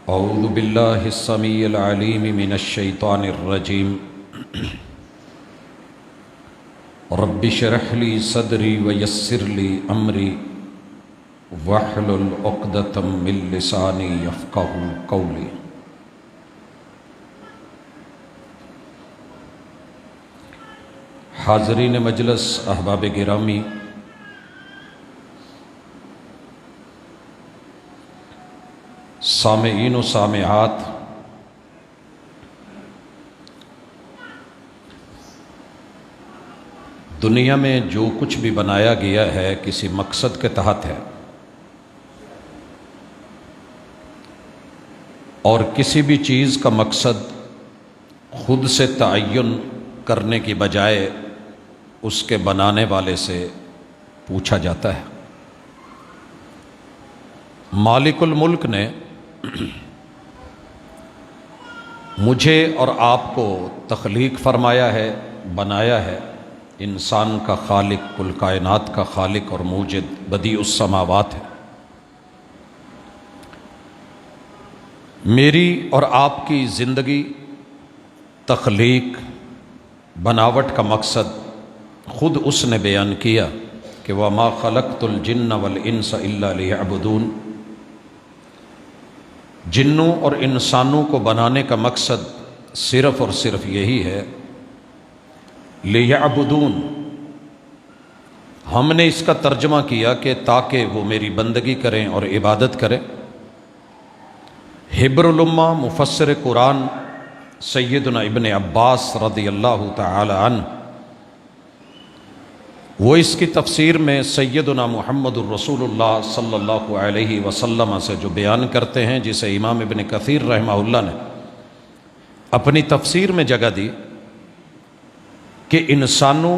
اعوذ باللہ السمیع العلیم من الشیطان الرجیم رب اشرح لی صدری ویسر لی امری واحلل عقدۃ من لسانی یفقہوا قولی۔ حاضرین مجلس، احباب گرامی، سامعین و سامعات، دنیا میں جو کچھ بھی بنایا گیا ہے کسی مقصد کے تحت ہے، اور کسی بھی چیز کا مقصد خود سے تعین کرنے کی بجائے اس کے بنانے والے سے پوچھا جاتا ہے۔ مالک الملک نے مجھے اور آپ کو تخلیق فرمایا ہے، بنایا ہے، انسان کا خالق، کل کائنات کا خالق اور موجد، بدیع السماوات ہے۔ میری اور آپ کی زندگی، تخلیق، بناوٹ کا مقصد خود اس نے بیان کیا کہ وَمَا خَلَقْتُ الْجِنَّ وَالْإِنسَ إِلَّا لِيَعْبُدُونَ۔ جنوں اور انسانوں کو بنانے کا مقصد صرف اور صرف یہی ہے، لِيَعْبُدُونَ۔ ہم نے اس کا ترجمہ کیا کہ تاکہ وہ میری بندگی کریں اور عبادت کریں۔ حبر الامہ مفسر قرآن سیدنا ابن عباس رضی اللہ تعالی عنہ، وہ اس کی تفسیر میں سیدنا محمد الرسول اللہ صلی اللہ علیہ وسلم سے جو بیان کرتے ہیں، جسے امام ابن کثیر رحمہ اللہ نے اپنی تفسیر میں جگہ دی کہ انسانوں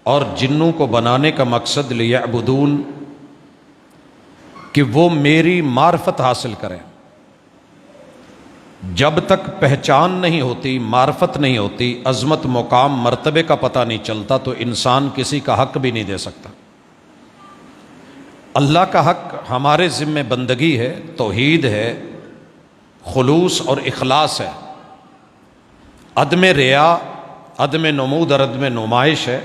اور جنوں کو بنانے کا مقصد لیعبدون، کہ وہ میری معرفت حاصل کریں۔ جب تک پہچان نہیں ہوتی، معرفت نہیں ہوتی، عظمت، مقام، مرتبے کا پتہ نہیں چلتا، تو انسان کسی کا حق بھی نہیں دے سکتا۔ اللہ کا حق ہمارے ذمہ بندگی ہے، توحید ہے، خلوص اور اخلاص ہے، عدم ریا، عدم نمود اور عدم نمائش ہے،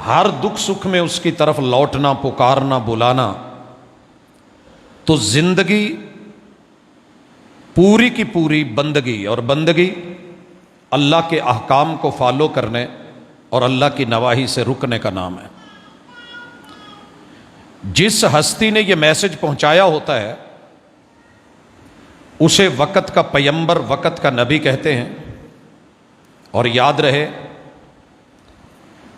ہر دکھ سکھ میں اس کی طرف لوٹنا، پکارنا، بلانا۔ تو زندگی پوری کی پوری بندگی، اور بندگی اللہ کے احکام کو فالو کرنے اور اللہ کی نواہی سے رکنے کا نام ہے۔ جس ہستی نے یہ میسج پہنچایا ہوتا ہے اسے وقت کا پیمبر، وقت کا نبی کہتے ہیں۔ اور یاد رہے،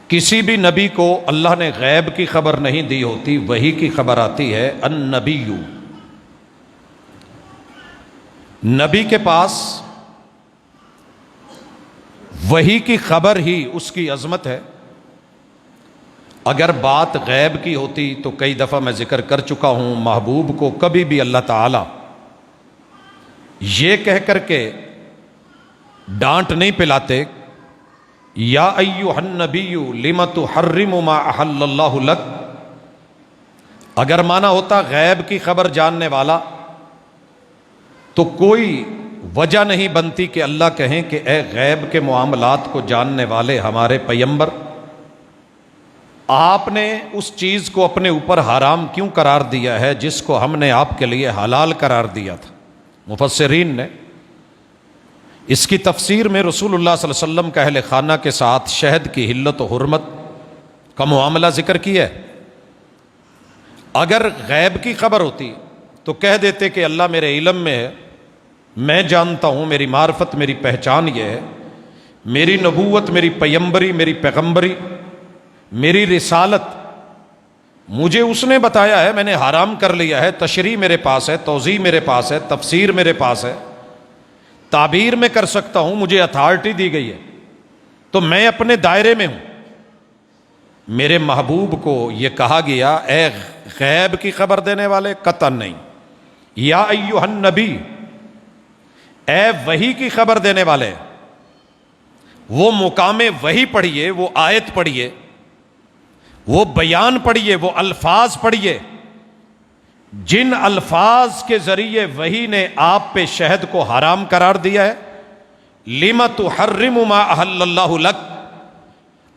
کسی بھی نبی کو اللہ نے غیب کی خبر نہیں دی ہوتی، وحی کی خبر آتی ہے۔ النبی، نبی کے پاس وحی کی خبر ہی اس کی عظمت ہے۔ اگر بات غیب کی ہوتی تو کئی دفعہ میں ذکر کر چکا ہوں، محبوب کو کبھی بھی اللہ تعالی یہ کہہ کر کے ڈانٹ نہیں پلاتے، یا ایھا النبی لم تحرم ما احل اللہ لک۔ اگر مانا ہوتا غیب کی خبر جاننے والا تو کوئی وجہ نہیں بنتی کہ اللہ کہیں کہ اے غیب کے معاملات کو جاننے والے ہمارے پیمبر، آپ نے اس چیز کو اپنے اوپر حرام کیوں قرار دیا ہے جس کو ہم نے آپ کے لیے حلال قرار دیا تھا۔ مفسرین نے اس کی تفسیر میں رسول اللہ صلی اللہ علیہ وسلم کا اہل خانہ کے ساتھ شہد کی حلت و حرمت کا معاملہ ذکر کیا ہے۔ اگر غیب کی خبر ہوتی تو کہہ دیتے کہ اللہ میرے علم میں ہے، میں جانتا ہوں، میری معرفت، میری پہچان یہ ہے، میری نبوت، میری پیمبری، میری پیغمبری، میری رسالت مجھے اس نے بتایا ہے، میں نے حرام کر لیا ہے، تشریح میرے پاس ہے، توضیح میرے پاس ہے، تفسیر میرے پاس ہے، تعبیر میں کر سکتا ہوں، مجھے اتھارٹی دی گئی ہے، تو میں اپنے دائرے میں ہوں۔ میرے محبوب کو یہ کہا گیا اے غیب کی خبر دینے والے، قطعاً نہیں۔ یا ایھا النبی، اے وحی کی خبر دینے والے، وہ مقام وحی پڑھیے، وہ آیت پڑھیے، وہ بیان پڑھیے، وہ الفاظ پڑھیے جن الفاظ کے ذریعے وحی نے آپ پہ شہد کو حرام قرار دیا ہے، لم تحرم ما احل اللہ لک،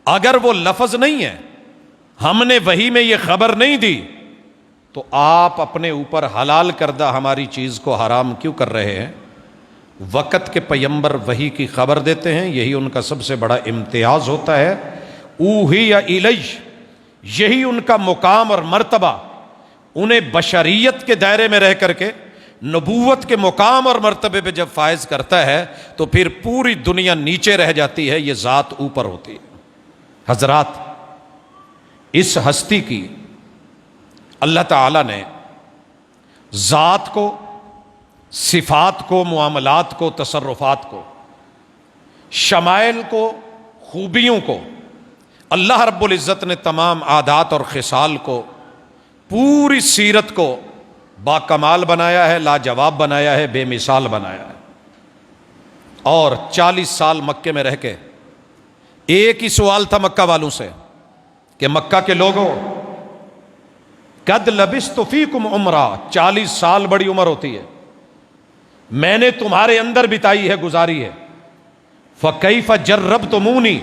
اگر وہ لفظ نہیں ہے، ہم نے وحی میں یہ خبر نہیں دی، تو آپ اپنے اوپر حلال کردہ ہماری چیز کو حرام کیوں کر رہے ہیں؟ وقت کے پیمبر وحی کی خبر دیتے ہیں، یہی ان کا سب سے بڑا امتیاز ہوتا ہے۔ اوحی الی، یہی ان کا مقام اور مرتبہ، انہیں بشریت کے دائرے میں رہ کر کے نبوت کے مقام اور مرتبے پہ جب فائز کرتا ہے تو پھر پوری دنیا نیچے رہ جاتی ہے، یہ ذات اوپر ہوتی ہے۔ حضرات، اس ہستی کی اللہ تعالیٰ نے ذات کو، صفات کو، معاملات کو، تصرفات کو، شمائل کو، خوبیوں کو، اللہ رب العزت نے تمام عادات اور خصال کو، پوری سیرت کو باکمال بنایا ہے، لاجواب بنایا ہے، بے مثال بنایا ہے۔ اور 40 سال مکے میں رہ کے ایک ہی سوال تھا مکہ والوں سے کہ مکہ کے لوگوں، قد لبثت فیکم عمرہ، 40 سال بڑی عمر ہوتی ہے، میں نے تمہارے اندر بتائی ہے، گزاری ہے، فکیف جربتمونی،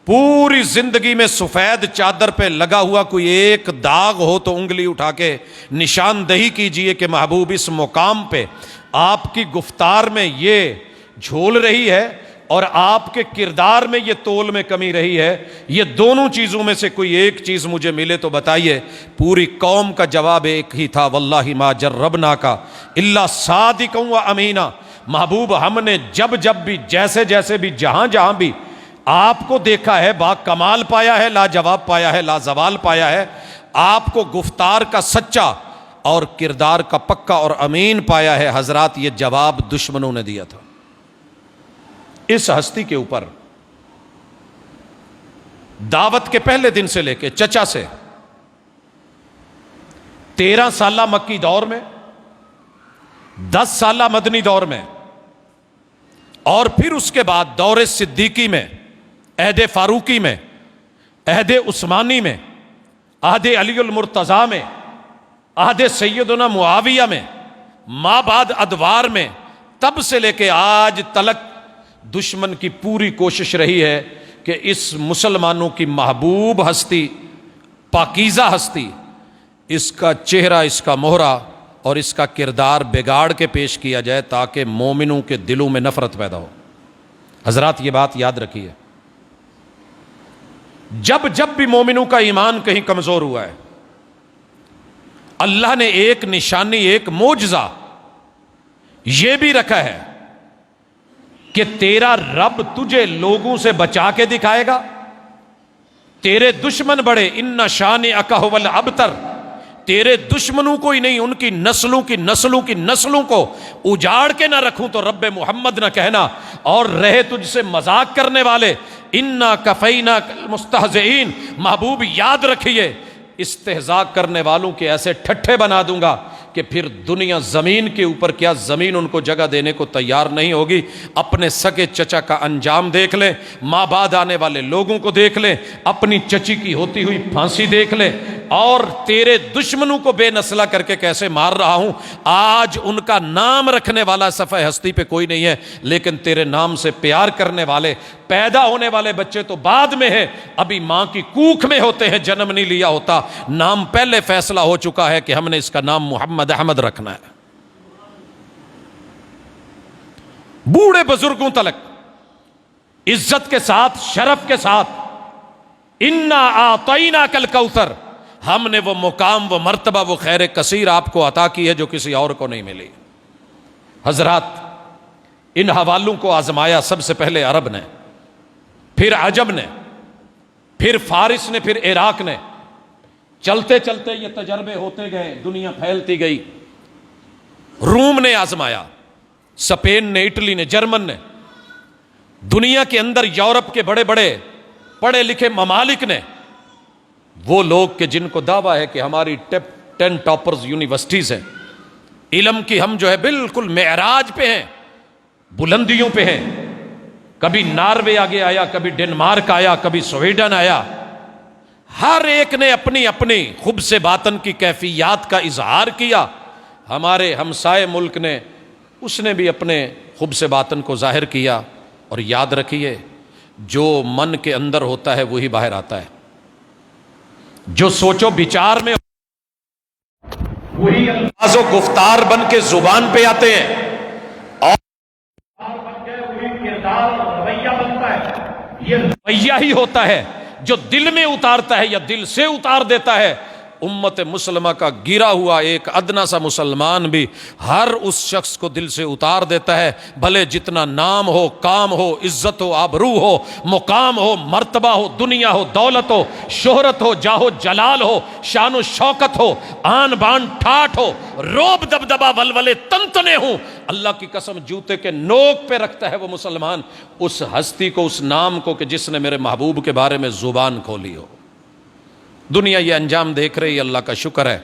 پوری زندگی میں سفید چادر پہ لگا ہوا کوئی ایک داغ ہو تو انگلی اٹھا کے نشاندہی کیجئے کہ محبوب اس مقام پہ آپ کی گفتار میں یہ جھول رہی ہے اور آپ کے کردار میں یہ تول میں کمی رہی ہے، یہ دونوں چیزوں میں سے کوئی ایک چیز مجھے ملے تو بتائیے۔ پوری قوم کا جواب ایک ہی تھا، واللہ ما جربناک الا صادقا و امینا، محبوب ہم نے جب جب بھی، جیسے جیسے بھی، جہاں جہاں بھی آپ کو دیکھا ہے، با کمال پایا ہے، لاجواب پایا ہے، لازوال پایا ہے، آپ کو گفتار کا سچا اور کردار کا پکا اور امین پایا ہے۔ حضرات، یہ جواب دشمنوں نے دیا تھا اس ہستی کے اوپر۔ دعوت کے پہلے دن سے لے کے چچا سے 13 سالہ مکی دور میں، 10 سالہ مدنی دور میں، اور پھر اس کے بعد دور صدیقی میں، عہد فاروقی میں، عہد عثمانی میں، عہد علی المرتضیٰ میں، عہد سیدنا معاویہ میں، ما بعد ادوار میں، تب سے لے کے آج تلک دشمن کی پوری کوشش رہی ہے کہ اس مسلمانوں کی محبوب ہستی، پاکیزہ ہستی، اس کا چہرہ، اس کا مہرہ اور اس کا کردار بگاڑ کے پیش کیا جائے تاکہ مومنوں کے دلوں میں نفرت پیدا ہو۔ حضرات، یہ بات یاد رکھیے، جب جب بھی مومنوں کا ایمان کہیں کمزور ہوا ہے، اللہ نے ایک نشانی، ایک معجزہ یہ بھی رکھا ہے کہ تیرا رب تجھے لوگوں سے بچا کے دکھائے گا، تیرے دشمن بڑے، ان شانئک ھو الابتر، تیرے دشمنوں کو ہی نہیں، ان کی نسلوں کی نسلوں کی نسلوں کو اجاڑ کے نہ رکھوں تو رب محمد نہ کہنا، اور رہے تجھ سے مذاق کرنے والے، انا کفیناک المستہزئین، محبوب یاد رکھیے، استہزاء کرنے والوں کے ایسے ٹھٹھے بنا دوں گا کہ پھر دنیا زمین کے اوپر کیا زمین ان کو جگہ دینے کو تیار نہیں ہوگی۔ اپنے سگے چچا کا انجام دیکھ لیں، ماں بعد آنے والے لوگوں کو دیکھ لیں، اپنی چچی کی ہوتی ہوئی پھانسی دیکھ لیں، اور تیرے دشمنوں کو بے نسلہ کر کے کیسے مار رہا ہوں۔ آج ان کا نام رکھنے والا صفحہ ہستی پہ کوئی نہیں ہے، لیکن تیرے نام سے پیار کرنے والے، پیدا ہونے والے بچے تو بعد میں ہے، ابھی ماں کی کوکھ میں ہوتے ہیں، جنم نہیں لیا ہوتا، نام پہلے فیصلہ ہو چکا ہے کہ ہم نے اس کا نام محمد احمد رکھنا ہے۔ بوڑھے بزرگوں تلک عزت کے ساتھ، شرف کے ساتھ، انا اعطیناک الکوثر، ہم نے وہ مقام، وہ مرتبہ، وہ خیر کثیر آپ کو عطا کی ہے جو کسی اور کو نہیں ملی۔ حضرات، ان حوالوں کو آزمایا سب سے پہلے عرب نے، پھر عجم نے، پھر فارس نے، پھر عراق نے، چلتے چلتے یہ تجربے ہوتے گئے، دنیا پھیلتی گئی۔ روم نے آزمایا، اسپین نے، اٹلی نے، جرمن نے، دنیا کے اندر یورپ کے بڑے بڑے پڑھے لکھے ممالک نے، وہ لوگ کہ جن کو دعویٰ ہے کہ ہماری 10 ٹاپرز یونیورسٹیز ہیں، علم کی ہم جو ہے بالکل معراج پہ ہیں، بلندیوں پہ ہیں، کبھی ناروے آگے آیا، کبھی ڈنمارک آیا، کبھی سویڈن آیا، ہر ایک نے اپنی اپنی خبث باطن کی کیفیات کا اظہار کیا. ہمارے ہمسائے ملک نے اس نے بھی اپنے خبث باطن کو ظاہر کیا. اور یاد رکھیے جو من کے اندر ہوتا ہے وہی باہر آتا ہے. جو سوچو بچار میں وہی الفاظ و گفتار بن کے زبان پہ آتے ہیں اور وہی کردار رویہ بنتا ہے. یہ رویہ ہی ہوتا ہے جو دل میں اتارتا ہے یا دل سے اتار دیتا ہے. امت مسلمہ کا گرا ہوا ایک ادنا سا مسلمان بھی ہر اس شخص کو دل سے اتار دیتا ہے، بھلے جتنا نام ہو، کام ہو، عزت ہو، آبرو ہو، مقام ہو، مرتبہ ہو، دنیا ہو، دولت ہو، شہرت ہو، جاہ و جلال ہو، شان و شوکت ہو، آن بان ٹھاٹ ہو، روب دبدبا ولولے تنتنے ہوں. اللہ کی قسم جوتے کے نوک پہ رکھتا ہے وہ مسلمان اس ہستی کو، اس نام کو کہ جس نے میرے محبوب کے بارے میں زبان کھولی ہو. دنیا یہ انجام دیکھ رہی ہے، اللہ کا شکر ہے.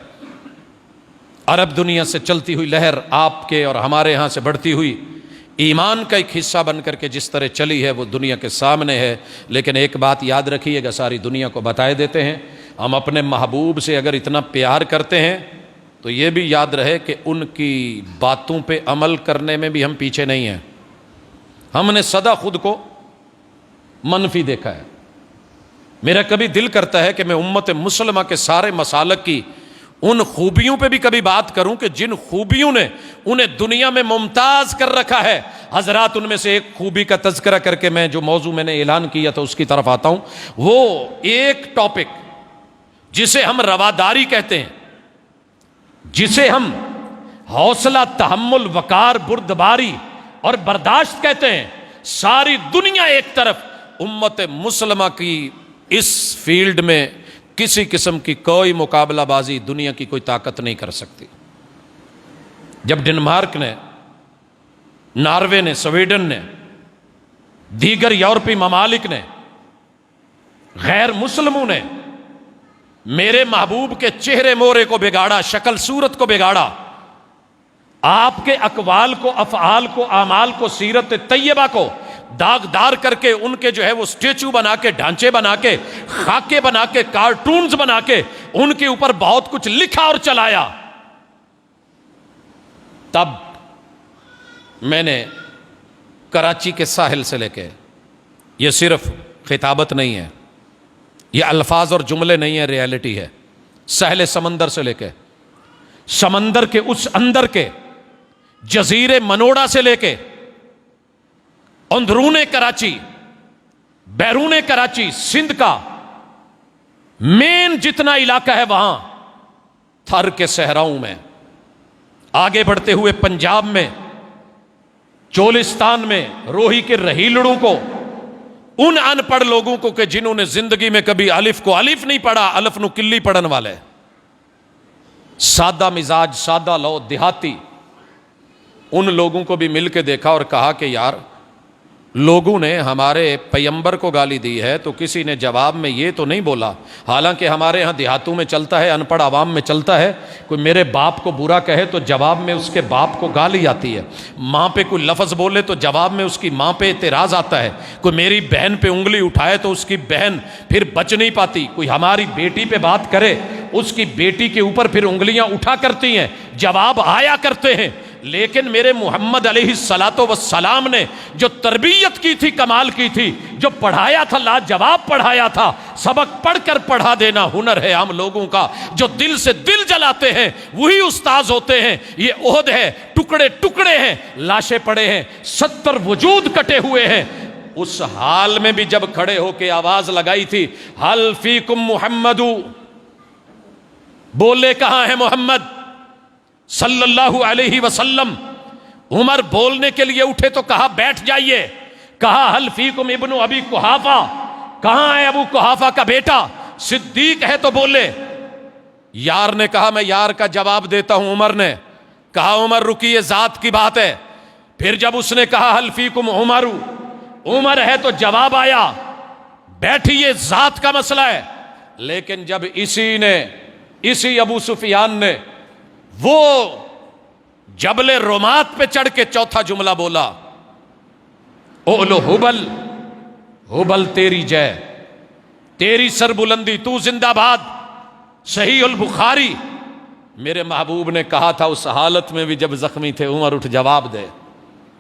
عرب دنیا سے چلتی ہوئی لہر آپ کے اور ہمارے ہاں سے بڑھتی ہوئی ایمان کا ایک حصہ بن کر کے جس طرح چلی ہے وہ دنیا کے سامنے ہے. لیکن ایک بات یاد رکھیے گا، ساری دنیا کو بتائے دیتے ہیں، ہم اپنے محبوب سے اگر اتنا پیار کرتے ہیں تو یہ بھی یاد رہے کہ ان کی باتوں پہ عمل کرنے میں بھی ہم پیچھے نہیں ہیں. ہم نے سدا خود کو منفی دیکھا ہے. میرا کبھی دل کرتا ہے کہ میں امت مسلمہ کے سارے مسالک کی ان خوبیوں پہ بھی کبھی بات کروں کہ جن خوبیوں نے انہیں دنیا میں ممتاز کر رکھا ہے. حضرات ان میں سے ایک خوبی کا تذکرہ کر کے میں جو موضوع میں نے اعلان کیا تھا اس کی طرف آتا ہوں. وہ ایک ٹاپک جسے ہم رواداری کہتے ہیں، جسے ہم حوصلہ، تحمل، وقار، بردباری اور برداشت کہتے ہیں. ساری دنیا ایک طرف، امت مسلمہ کی اس فیلڈ میں کسی قسم کی کوئی مقابلہ بازی دنیا کی کوئی طاقت نہیں کر سکتی. جب ڈنمارک نے، ناروے نے، سویڈن نے، دیگر یورپی ممالک نے، غیر مسلموں نے میرے محبوب کے چہرے مورے کو بگاڑا، شکل صورت کو بگاڑا، آپ کے اقوال کو، افعال کو، اعمال کو، سیرت طیبہ کو داغدار کر کے ان کے جو ہے وہ سٹیچو بنا کے، ڈھانچے بنا کے، خاکے بنا کے، کارٹونز بنا کے ان کے اوپر بہت کچھ لکھا اور چلایا. تب میں نے کراچی کے ساحل سے لے کے، یہ صرف خطابت نہیں ہے، یہ الفاظ اور جملے نہیں ہیں، ریالٹی ہے، ساحل سمندر سے لے کے سمندر کے اس اندر کے جزیرے منوڑا سے لے کے اندرون کراچی، بیرون کراچی، سندھ کا مین جتنا علاقہ ہے وہاں، تھر کے صحراؤں میں، آگے بڑھتے ہوئے پنجاب میں، چولستان میں، روہی کے رہیلڑوں کو، ان ان پڑھ لوگوں کو کہ جنہوں نے زندگی میں کبھی الف کو الف نہیں پڑھا، الف نو کلی پڑھن والے، سادہ مزاج، سادہ لو، دیہاتی، ان لوگوں کو بھی مل کے دیکھا اور کہا کہ یار لوگوں نے ہمارے پیغمبر کو گالی دی ہے تو کسی نے جواب میں یہ تو نہیں بولا، حالانکہ ہمارے ہاں دیہاتوں میں چلتا ہے، ان پڑھ عوام میں چلتا ہے، کوئی میرے باپ کو برا کہے تو جواب میں اس کے باپ کو گالی آتی ہے، ماں پہ کوئی لفظ بولے تو جواب میں اس کی ماں پہ اعتراض آتا ہے، کوئی میری بہن پہ انگلی اٹھائے تو اس کی بہن پھر بچ نہیں پاتی، کوئی ہماری بیٹی پہ بات کرے اس کی بیٹی کے اوپر پھر انگلیاں اٹھا کرتی ہیں، جواب آیا کرتے ہیں. لیکن میرے محمد علیہ الصلوۃ والسلام نے جو تربیت کی تھی کمال کی تھی، جو پڑھایا تھا لاجواب پڑھایا تھا. سبق پڑھ کر پڑھا دینا ہنر ہے عام لوگوں کا، جو دل سے دل جلاتے ہیں وہی استاذ ہوتے ہیں. یہ عہد ہے، ٹکڑے ٹکڑے ہیں، لاشیں پڑے ہیں، 70 وجود کٹے ہوئے ہیں. اس حال میں بھی جب کھڑے ہو کے آواز لگائی تھی حل فیکم محمد، بولے کہاں ہے محمد صلی اللہ علیہ وسلم. عمر بولنے کے لیے اٹھے تو کہا بیٹھ جائیے، کہا حل فیکم ابن ابی قحافہ، کہاں ہے ابو قحافہ کا بیٹا؟ صدیق ہے تو بولے. یار نے کہا میں یار کا جواب دیتا ہوں. عمر نے کہا عمر رکیے، ذات کی بات ہے. پھر جب اس نے کہا حل فیکم عمر، عمر ہے تو جواب آیا، بیٹھیے ذات کا مسئلہ ہے. لیکن جب اسی ابو سفیان نے وہ جبل رومات پہ چڑھ کے چوتھا جملہ بولا، اولو حبل، حبل تیری جے، تیری سربلندی، تو زندہ باد۔ صحیح البخاری، میرے محبوب نے کہا تھا اس حالت میں بھی جب زخمی تھے، عمر اٹھ جواب دے۔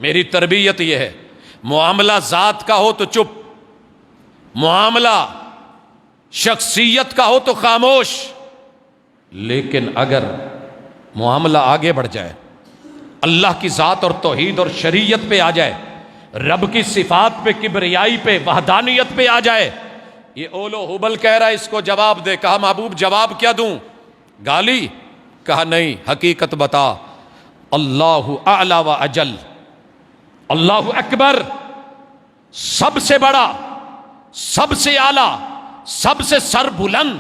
میری تربیت یہ ہے، معاملہ ذات کا ہو تو چپ، معاملہ شخصیت کا ہو تو خاموش، لیکن اگر معاملہ آگے بڑھ جائے، اللہ کی ذات اور توحید اور شریعت پہ آ جائے، رب کی صفات پہ، کبریائی پہ، وحدانیت پہ آ جائے، یہ اولو حبل کہہ رہا ہے اس کو جواب دے۔ کہا محبوب جواب کیا دوں؟ گالی؟ کہا نہیں، حقیقت بتا۔ اللہ اعلی و اجل، اللہ اکبر، سب سے بڑا، سب سے اعلی، سب سے سر بلند،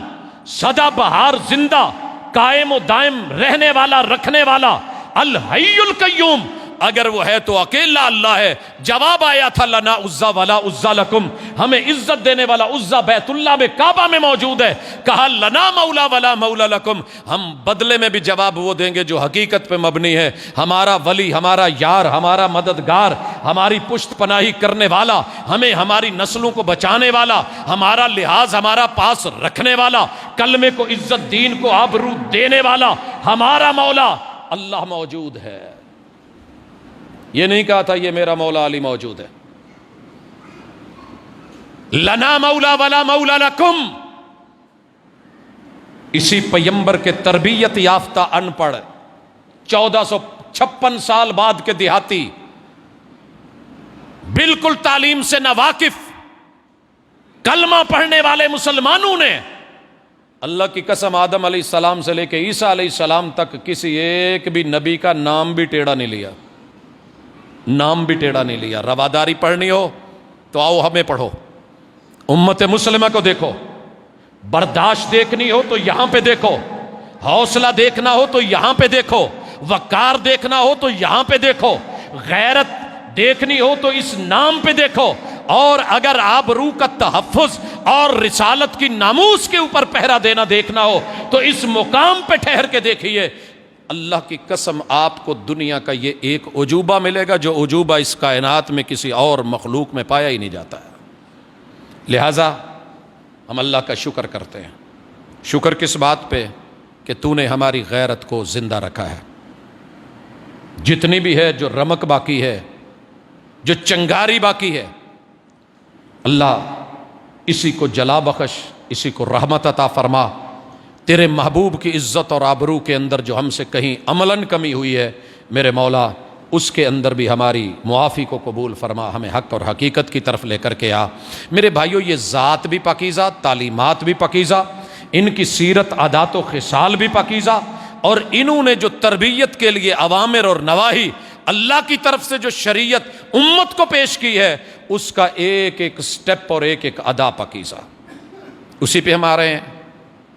سدا بہار زندہ، قائم و دائم رہنے والا، رکھنے والا، الحی القیوم، اگر وہ ہے تو اکیلا اللہ ہے۔ جواب آیا تھا لنا عزا ولا عزا لکم، ہمیں عزت دینے والا عزا بیت اللہ میں، کعبہ میں موجود ہے۔ کہا لنا مولا ولا مولا لکم، ہم بدلے میں بھی جواب وہ دیں گے جو حقیقت پہ مبنی ہے۔ ہمارا ولی، ہمارا یار، ہمارا مددگار، ہماری پشت پناہی کرنے والا، ہمیں ہماری نسلوں کو بچانے والا، ہمارا لحاظ ہمارا پاس رکھنے والا، کلمے کو عزت، دین کو آبرو دینے والا ہمارا مولا اللہ موجود ہے۔ یہ نہیں کہا تھا یہ میرا مولا علی موجود ہے۔ لنا مولا ولا مولا لکم، اسی پیمبر کے تربیت یافتہ ان پڑھ 1456 سال بعد کے دیہاتی، بالکل تعلیم سے ناواقف، کلمہ پڑھنے والے مسلمانوں نے اللہ کی قسم آدم علیہ السلام سے لے کے عیسیٰ علیہ السلام تک کسی ایک بھی نبی کا نام بھی ٹیڑھا نہیں لیا، نام بھی ٹیڑھا نہیں لیا۔ رواداری پڑھنی ہو تو آؤ ہمیں پڑھو، امت مسلمہ کو دیکھو، برداشت دیکھنی ہو تو یہاں پہ دیکھو، حوصلہ دیکھنا ہو تو یہاں پہ دیکھو، وقار دیکھنا ہو تو یہاں پہ دیکھو، غیرت دیکھنی ہو تو اس نام پہ دیکھو، اور اگر آبرو کا تحفظ اور رسالت کی ناموس کے اوپر پہرا دینا دیکھنا ہو تو اس مقام پہ ٹھہر کے دیکھیے۔ اللہ کی قسم آپ کو دنیا کا یہ ایک عجوبہ ملے گا جو عجوبہ اس کائنات میں کسی اور مخلوق میں پایا ہی نہیں جاتا ہے۔ لہٰذا ہم اللہ کا شکر کرتے ہیں۔ شکر کس بات پہ؟ کہ تو نے ہماری غیرت کو زندہ رکھا ہے، جتنی بھی ہے، جو رمق باقی ہے، جو چنگاری باقی ہے، اللہ اسی کو جلا بخش، اسی کو رحمت عطا فرما۔ تیرے محبوب کی عزت اور آبرو کے اندر جو ہم سے کہیں عملاً کمی ہوئی ہے میرے مولا، اس کے اندر بھی ہماری معافی کو قبول فرما، ہمیں حق اور حقیقت کی طرف لے کر کے آ۔ میرے بھائیو، یہ ذات بھی پاکیزہ، تعلیمات بھی پاکیزہ، ان کی سیرت، عادات و خصال بھی پاکیزہ، اور انہوں نے جو تربیت کے لیے اوامر اور نواہی اللہ کی طرف سے جو شریعت امت کو پیش کی ہے، اس کا ایک ایک سٹیپ اور ایک ایک ادا پاکیزہ، اسی پہ ہم آ رہے ہیں۔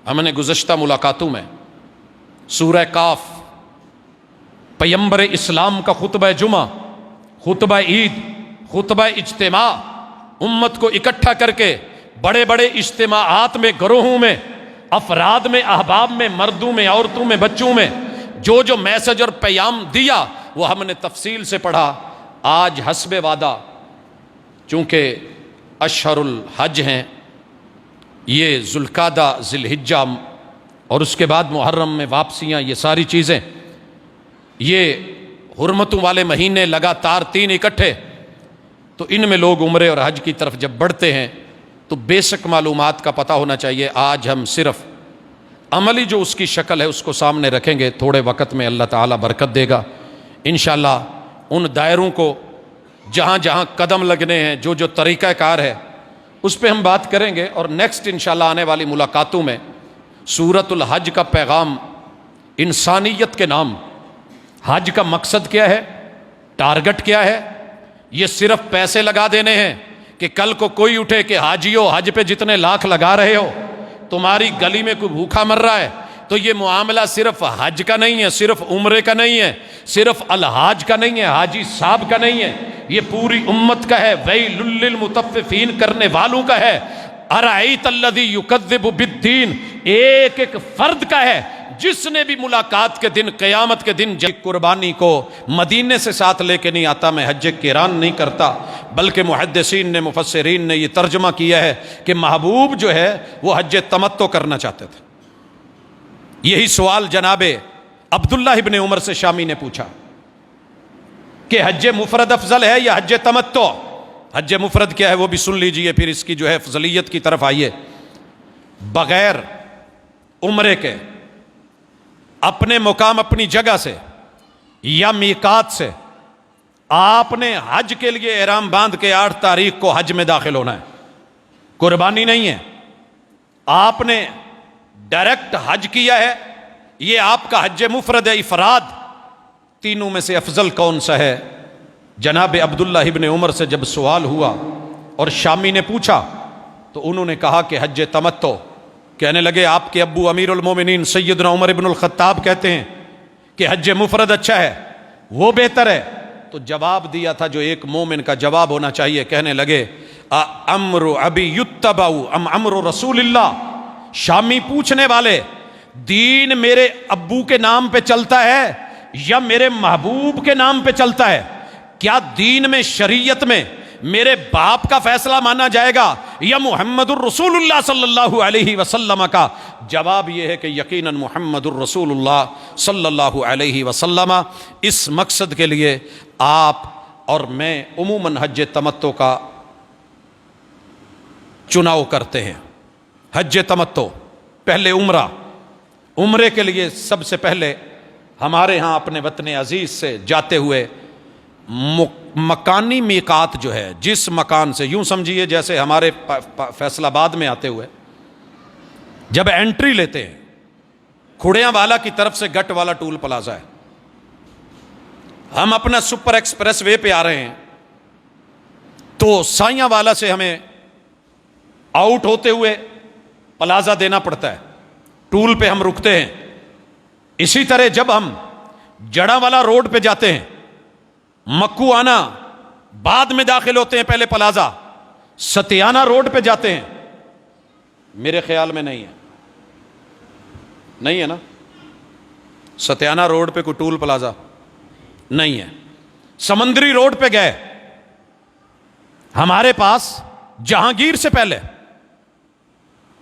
ہم نے گزشتہ ملاقاتوں میں سورہ کاف، پیمبر اسلام کا خطبہ جمعہ، خطبہ عید، خطبہ اجتماع، امت کو اکٹھا کر کے بڑے بڑے اجتماعات میں، گروہوں میں، افراد میں، احباب میں، مردوں میں، عورتوں میں، بچوں میں جو میسج اور پیام دیا وہ ہم نے تفصیل سے پڑھا۔ آج حسب وعدہ، چونکہ اشہر الحج ہیں، یہ ذوالقعدہ، ذی الحجہ اور اس کے بعد محرم میں واپسیاں، یہ ساری چیزیں، یہ حرمتوں والے مہینے لگاتار 3 اکٹھے، تو ان میں لوگ عمرے اور حج کی طرف جب بڑھتے ہیں تو بیسک معلومات کا پتہ ہونا چاہیے۔ آج ہم صرف عملی جو اس کی شکل ہے اس کو سامنے رکھیں گے، تھوڑے وقت میں اللہ تعالیٰ برکت دے گا انشاءاللہ۔ ان دائروں کو جہاں جہاں قدم لگنے ہیں، جو طریقہ کار ہے، اس پہ ہم بات کریں گے، اور نیکسٹ انشاءاللہ آنے والی ملاقاتوں میں سورۃ الحج کا پیغام، انسانیت کے نام، حج کا مقصد کیا ہے، ٹارگٹ کیا ہے؟ یہ صرف پیسے لگا دینے ہیں کہ کل کو کوئی اٹھے کہ حاجیو، حج پہ جتنے لاکھ لگا رہے ہو، تمہاری گلی میں کوئی بھوکا مر رہا ہے، تو یہ معاملہ صرف حج کا نہیں ہے، صرف عمرے کا نہیں ہے، صرف الحاج کا نہیں ہے، حاجی صاحب کا نہیں ہے، یہ پوری امت کا ہے، ویل للمطففین کرنے والوں کا ہے، ارأیت الذی یکذب بالدین، ایک ایک فرد کا ہے، جس نے بھی ملاقات کے دن، قیامت کے دن قربانی کو مدینے سے ساتھ لے کے نہیں آتا، میں حج قران نہیں کرتا، بلکہ محدثین نے مفسرین نے یہ ترجمہ کیا ہے کہ محبوب جو ہے وہ حج تمتع کرنا چاہتے تھے۔ یہی سوال جناب عبداللہ ابن عمر سے شامی نے پوچھا کہ حج مفرد افضل ہے یا حج تمتع؟ حج مفرد کیا ہے وہ بھی سن لیجئے، پھر اس کی جو ہے فضیلت کی طرف آئیے۔ بغیر عمرے کے اپنے مقام اپنی جگہ سے یا میقات سے آپ نے حج کے لیے احرام باندھ کے 8 تاریخ کو حج میں داخل ہونا ہے، قربانی نہیں ہے، آپ نے ڈائریکٹ حج کیا ہے، یہ آپ کا حج مفرد ہے، افراد۔ تینوں میں سے افضل کون سا ہے؟ جناب عبداللہ ابن عمر سے جب سوال ہوا اور شامی نے پوچھا تو انہوں نے کہا کہ حج تمتع۔ کہنے لگے آپ کے ابو امیر المومنین سیدنا عمر ابن الخطاب کہتے ہیں کہ حج مفرد اچھا ہے، وہ بہتر ہے۔ تو جواب دیا تھا جو ایک مومن کا جواب ہونا چاہیے، کہنے لگے امر ابی یتبع ام امر رسول اللہ۔ شامی پوچھنے والے، دین میرے ابو کے نام پہ چلتا ہے یا میرے محبوب کے نام پہ چلتا ہے؟ کیا دین میں شریعت میں میرے باپ کا فیصلہ مانا جائے گا یا محمد الرسول اللہ صلی اللہ علیہ وسلم کا؟ جواب یہ ہے کہ یقیناً محمد الرسول اللہ صلی اللہ علیہ وسلم۔ اس مقصد کے لیے آپ اور میں عموماً حج تمتع کا چناؤ کرتے ہیں۔ حج تمتع، پہلے عمرے کے لیے سب سے پہلے ہمارے ہاں اپنے وطن عزیز سے جاتے ہوئے مکانی میقات جو ہے، جس مکان سے، یوں سمجھیے جیسے ہمارے فیصل آباد میں آتے ہوئے جب انٹری لیتے ہیں، کھڑیاں والا کی طرف سے گٹ والا ٹول پلازا ہے، ہم اپنا سپر ایکسپریس وے پہ آ رہے ہیں تو سائیاں والا سے ہمیں آؤٹ ہوتے ہوئے پلازا دینا پڑتا ہے، ٹول پہ ہم رکتے ہیں۔ اسی طرح جب ہم جڑا والا روڈ پہ جاتے ہیں، مکو آنا بعد میں داخل ہوتے ہیں، پہلے پلازا۔ ستیانہ روڈ پہ جاتے ہیں، میرے خیال میں نہیں ہے نا، ستیانہ روڈ پہ کوئی ٹول پلازا نہیں ہے۔ سمندری روڈ پہ گئے، ہمارے پاس جہانگیر سے پہلے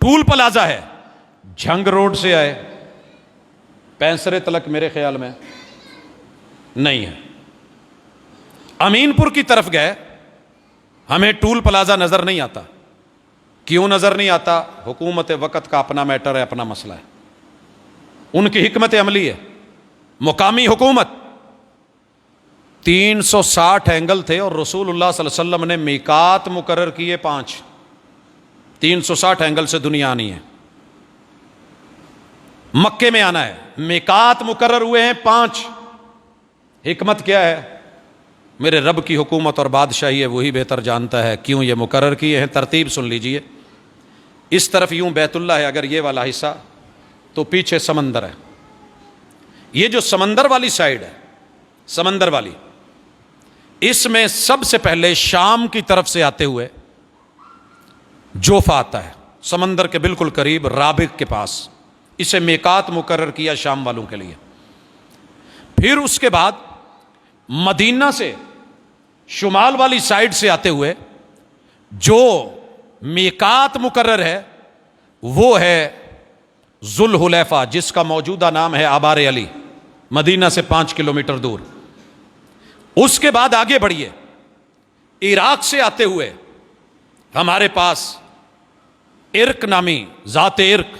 ٹول پلازا ہے۔ جھنگ روڈ سے آئے، پینسرے تلک میرے خیال میں نہیں ہے۔ امین پور کی طرف گئے، ہمیں ٹول پلازا نظر نہیں آتا۔ کیوں نظر نہیں آتا؟ حکومت وقت کا اپنا میٹر ہے، اپنا مسئلہ ہے، ان کی حکمت عملی ہے۔ مقامی حکومت 360 اینگل تھے اور رسول اللہ صلی اللہ علیہ وسلم نے میقات مقرر کیے 5۔ 360 اینگل سے دنیا آنی ہے، مکے میں آنا ہے، میقات مقرر ہوئے ہیں 5۔ حکمت کیا ہے؟ میرے رب کی حکومت اور بادشاہی ہے، وہی بہتر جانتا ہے کیوں یہ مقرر کیے ہیں۔ ترتیب سن لیجئے، اس طرف یوں بیت اللہ ہے، اگر یہ والا حصہ تو پیچھے سمندر ہے۔ یہ جو سمندر والی سائیڈ ہے، سمندر والی، اس میں سب سے پہلے شام کی طرف سے آتے ہوئے جوفا آتا ہے، سمندر کے بالکل قریب رابغ کے پاس، اسے میقات مقرر کیا شام والوں کے لیے۔ پھر اس کے بعد مدینہ سے شمال والی سائیڈ سے آتے ہوئے جو میقات مقرر ہے وہ ہے ذوالحلیفہ، جس کا موجودہ نام ہے آبار علی، مدینہ سے 5 کلومیٹر دور۔ اس کے بعد آگے بڑھیے، عراق سے آتے ہوئے ہمارے پاس عرق نامی ذات عرق،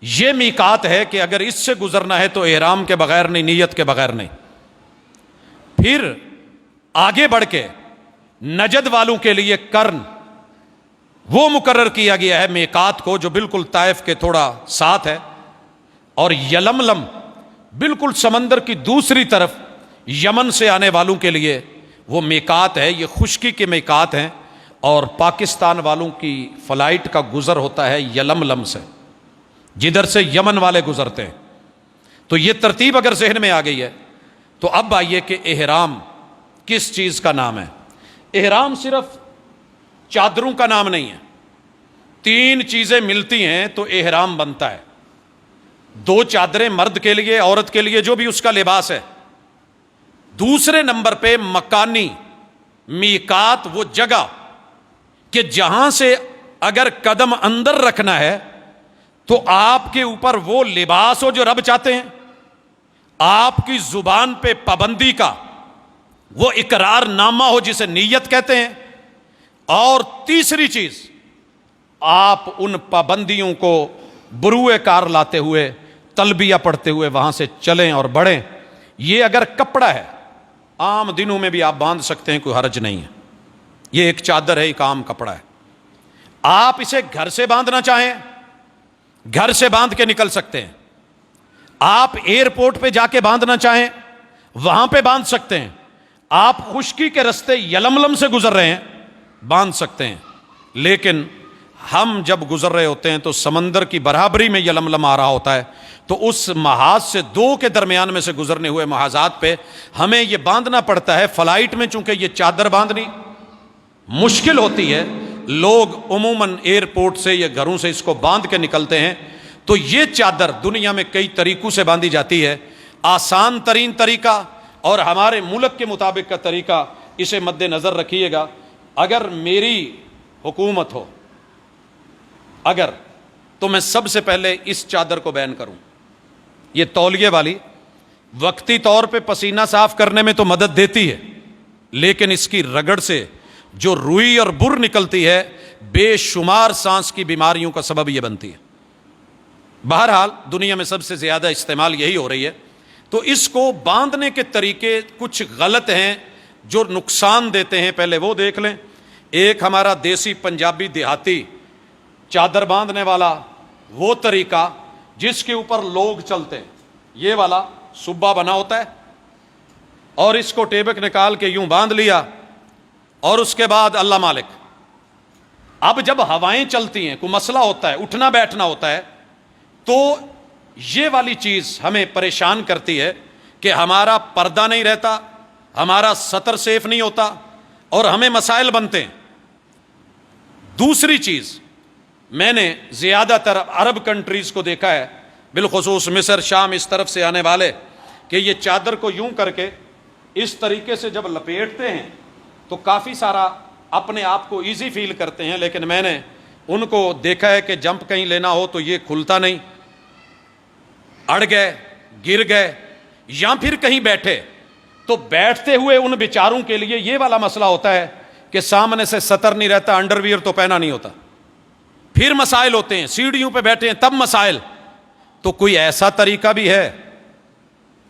یہ میقات ہے کہ اگر اس سے گزرنا ہے تو احرام کے بغیر نہیں، نیت کے بغیر نہیں۔ پھر آگے بڑھ کے نجد والوں کے لیے کرن، وہ مقرر کیا گیا ہے میقات کو، جو بالکل طائف کے تھوڑا ساتھ ہے۔ اور یلملم بالکل سمندر کی دوسری طرف یمن سے آنے والوں کے لیے وہ میقات ہے۔ یہ خشکی کے میقات ہیں اور پاکستان والوں کی فلائٹ کا گزر ہوتا ہے یلملم سے، جدھر سے یمن والے گزرتے ہیں۔ تو یہ ترتیب اگر ذہن میں آ گئی ہے تو اب آئیے کہ احرام کس چیز کا نام ہے۔ احرام صرف چادروں کا نام نہیں ہے، 3 چیزیں ملتی ہیں تو احرام بنتا ہے۔ 2 چادریں مرد کے لیے، عورت کے لیے جو بھی اس کا لباس ہے۔ دوسرے نمبر پہ مکانی میقات وہ جگہ کہ جہاں سے اگر قدم اندر رکھنا ہے تو آپ کے اوپر وہ لباس ہو جو رب چاہتے ہیں، آپ کی زبان پہ پابندی کا وہ اقرار نامہ ہو جسے نیت کہتے ہیں، اور تیسری چیز آپ ان پابندیوں کو بروئے کار لاتے ہوئے، تلبیہ پڑھتے ہوئے وہاں سے چلیں اور بڑھیں۔ یہ اگر کپڑا ہے عام دنوں میں بھی آپ باندھ سکتے ہیں، کوئی حرج نہیں ہے، یہ ایک چادر ہے، ایک عام کپڑا ہے۔ آپ اسے گھر سے باندھنا چاہیں گھر سے باندھ کے نکل سکتے ہیں، آپ ایئرپورٹ پہ جا کے باندھنا چاہیں وہاں پہ باندھ سکتے ہیں، آپ خشکی کے رستے یلملم سے گزر رہے ہیں باندھ سکتے ہیں، لیکن ہم جب گزر رہے ہوتے ہیں تو سمندر کی برابری میں یلملم آ رہا ہوتا ہے، تو اس محاذ سے دو کے درمیان میں سے گزرنے ہوئے محاذات پہ ہمیں یہ باندھنا پڑتا ہے۔ فلائٹ میں چونکہ یہ چادر باندھنی مشکل ہوتی ہے، لوگ عموماً ایئرپورٹ سے یا گھروں سے اس کو باندھ کے نکلتے ہیں، تو یہ چادر دنیا میں کئی طریقوں سے باندھی جاتی ہے۔ آسان ترین طریقہ اور ہمارے ملک کے مطابق کا طریقہ اسے مد نظر رکھیے گا۔ اگر میری حکومت ہو اگر تو میں سب سے پہلے اس چادر کو بین کروں۔ یہ تولیے والی وقتی طور پہ پسینہ صاف کرنے میں تو مدد دیتی ہے، لیکن اس کی رگڑ سے جو روئی اور بر نکلتی ہے بے شمار سانس کی بیماریوں کا سبب یہ بنتی ہے۔ بہرحال دنیا میں سب سے زیادہ استعمال یہی ہو رہی ہے، تو اس کو باندھنے کے طریقے کچھ غلط ہیں جو نقصان دیتے ہیں، پہلے وہ دیکھ لیں۔ ایک ہمارا دیسی پنجابی دیہاتی چادر باندھنے والا وہ طریقہ جس کے اوپر لوگ چلتے ہیں، یہ والا صبا بنا ہوتا ہے اور اس کو ٹیبک نکال کے یوں باندھ لیا، اور اس کے بعد اللہ مالک۔ اب جب ہوائیں چلتی ہیں، کوئی مسئلہ ہوتا ہے، اٹھنا بیٹھنا ہوتا ہے، تو یہ والی چیز ہمیں پریشان کرتی ہے کہ ہمارا پردہ نہیں رہتا، ہمارا سطر سیف نہیں ہوتا اور ہمیں مسائل بنتے ہیں۔ دوسری چیز، میں نے زیادہ تر عرب کنٹریز کو دیکھا ہے، بالخصوص مصر، شام، اس طرف سے آنے والے، کہ یہ چادر کو یوں کر کے اس طریقے سے جب لپیٹتے ہیں تو کافی سارا اپنے آپ کو ایزی فیل کرتے ہیں، لیکن میں نے ان کو دیکھا ہے کہ جمپ کہیں لینا ہو تو یہ کھلتا نہیں، اڑ گئے، گر گئے، یا پھر کہیں بیٹھے تو بیٹھتے ہوئے ان بیچاروں کے لیے یہ والا مسئلہ ہوتا ہے کہ سامنے سے سطر نہیں رہتا، انڈر ویئر تو پہنا نہیں ہوتا، پھر مسائل ہوتے ہیں، سیڑھیوں پہ بیٹھے ہیں تب مسائل۔ تو کوئی ایسا طریقہ بھی ہے؟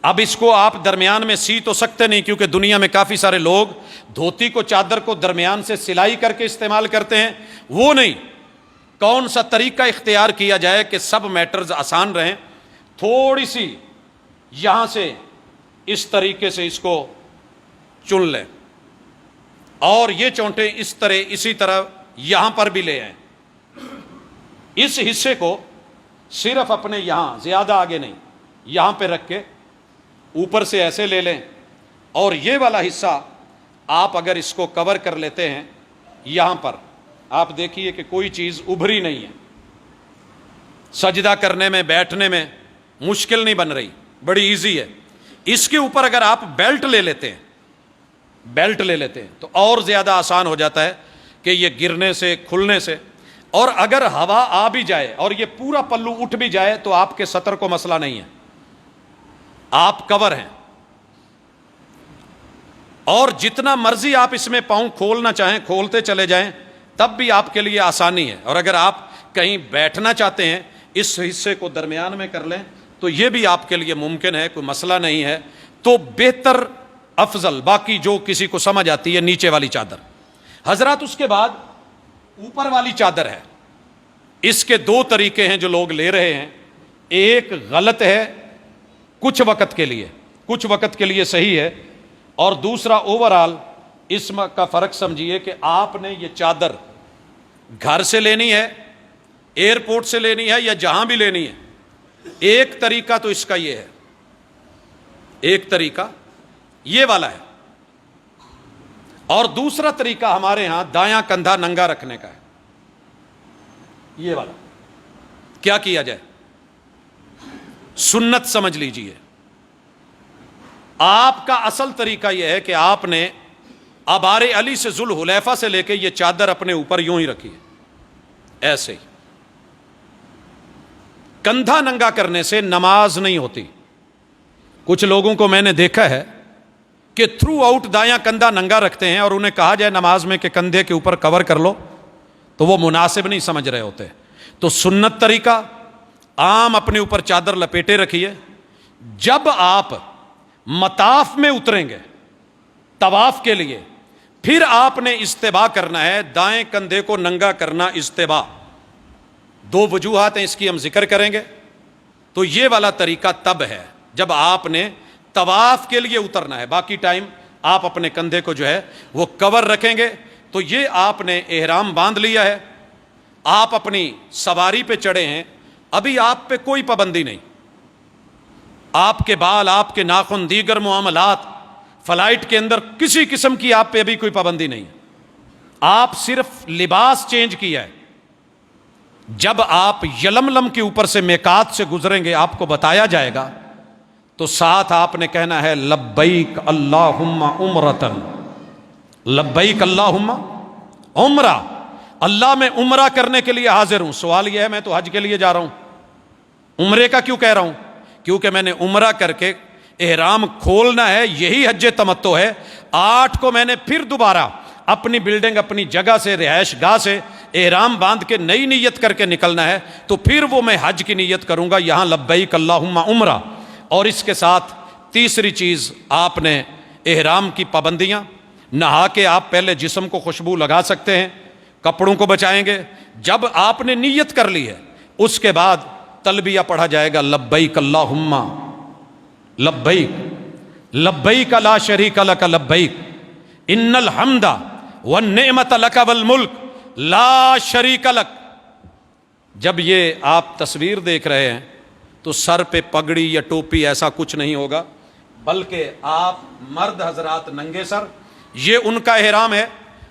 اب اس کو آپ درمیان میں سی تو سکتے نہیں، کیونکہ دنیا میں کافی سارے لوگ دھوتی کو، چادر کو درمیان سے سلائی کر کے استعمال کرتے ہیں، وہ نہیں۔ کون سا طریقہ اختیار کیا جائے کہ سب میٹرز آسان رہیں؟ تھوڑی سی یہاں سے اس طریقے سے اس کو چن لیں، اور یہ چونٹے اس طرح اسی طرح یہاں پر بھی لے آئیں۔ اس حصے کو صرف اپنے یہاں، زیادہ آگے نہیں، یہاں پہ رکھ کے اوپر سے ایسے لے لیں، اور یہ والا حصہ آپ اگر اس کو کور کر لیتے ہیں یہاں پر، آپ دیکھیے کہ کوئی چیز ابھری نہیں ہے، سجدہ کرنے میں، بیٹھنے میں مشکل نہیں بن رہی، بڑی ایزی ہے۔ اس کے اوپر اگر آپ بیلٹ لے لیتے ہیں تو اور زیادہ آسان ہو جاتا ہے کہ یہ گرنے سے، کھلنے سے، اور اگر ہوا آ بھی جائے اور یہ پورا پلو اٹھ بھی جائے تو آپ کے سطر کو مسئلہ نہیں ہے، آپ کور ہیں۔ اور جتنا مرضی آپ اس میں پاؤں کھولنا چاہیں کھولتے چلے جائیں، تب بھی آپ کے لیے آسانی ہے۔ اور اگر آپ کہیں بیٹھنا چاہتے ہیں، اس حصے کو درمیان میں کر لیں تو یہ بھی آپ کے لیے ممکن ہے، کوئی مسئلہ نہیں ہے۔ تو بہتر، افضل، باقی جو کسی کو سمجھ آتی ہے، نیچے والی چادر۔ حضرات، اس کے بعد اوپر والی چادر ہے، اس کے دو طریقے ہیں جو لوگ لے رہے ہیں۔ ایک غلط ہے کچھ وقت کے لیے صحیح ہے، اور دوسرا اوورال اس کا فرق سمجھیے کہ آپ نے یہ چادر گھر سے لینی ہے، ایئرپورٹ سے لینی ہے، یا جہاں بھی لینی ہے۔ ایک طریقہ تو اس کا یہ ہے، ایک طریقہ یہ والا ہے، اور دوسرا طریقہ ہمارے ہاں دایاں کندھا ننگا رکھنے کا ہے، یہ والا۔ کیا کیا جائے؟ سنت سمجھ لیجئے۔ آپ کا اصل طریقہ یہ ہے کہ آپ نے آبار علی سے ذوالحلیفہ سے لے کے یہ چادر اپنے اوپر یوں ہی رکھی ہے، ایسے ہی۔ کندھا ننگا کرنے سے نماز نہیں ہوتی۔ کچھ لوگوں کو میں نے دیکھا ہے کہ تھرو آؤٹ دایاں کندھا ننگا رکھتے ہیں، اور انہیں کہا جائے نماز میں کہ کندھے کے اوپر کور کر لو تو وہ مناسب نہیں سمجھ رہے ہوتے۔ تو سنت طریقہ عام اپنے اوپر چادر لپیٹے رکھیے۔ جب آپ مطاف میں اتریں گے طواف کے لیے، پھر آپ نے استباء کرنا ہے، دائیں کندھے کو ننگا کرنا استباء۔ دو وجوہات ہیں، اس کی ہم ذکر کریں گے۔ تو یہ والا طریقہ تب ہے جب آپ نے طواف کے لیے اترنا ہے، باقی ٹائم آپ اپنے کندھے کو جو ہے وہ کور رکھیں گے۔ تو یہ آپ نے احرام باندھ لیا ہے، آپ اپنی سواری پہ چڑھے ہیں، ابھی آپ پہ کوئی پابندی نہیں، آپ کے بال، آپ کے ناخن، دیگر معاملات، فلائٹ کے اندر کسی قسم کی آپ پہ ابھی کوئی پابندی نہیں، آپ صرف لباس چینج کیا ہے۔ جب آپ یلملم کے اوپر سے میقات سے گزریں گے، آپ کو بتایا جائے گا، تو ساتھ آپ نے کہنا ہے لبیک اللہم عمرتن، لبیک اللہم عمرہ، اللہ میں عمرہ کرنے کے لیے حاضر ہوں۔ سوال یہ ہے میں تو حج کے لیے جا رہا ہوں، عمرے کا کیوں کہہ رہا ہوں؟ کیونکہ میں نے عمرہ کر کے احرام کھولنا ہے، یہی حج تمتع ہے۔ 8 کو میں نے پھر دوبارہ اپنی بلڈنگ، اپنی جگہ سے، رہائش گاہ سے احرام باندھ کے نئی نیت کر کے نکلنا ہے، تو پھر وہ میں حج کی نیت کروں گا۔ یہاں لبیک اللہم عمرہ۔ اور اس کے ساتھ تیسری چیز آپ نے احرام کی پابندیاں، نہا کے آپ پہلے جسم کو خوشبو لگا سکتے ہیں، کپڑوں کو بچائیں گے۔ جب آپ نے نیت کر لی ہے، اس کے بعد تلبیہ پڑھا جائے گا لبیک اللہم لبیک لبیک لا شریک لک لبیک ان الحمد والنعمت لک والملک لا شریک لک۔ جب یہ آپ تصویر دیکھ رہے ہیں تو سر پہ پگڑی یا ٹوپی ایسا کچھ نہیں ہوگا، بلکہ آپ مرد حضرات ننگے سر، یہ ان کا احرام ہے،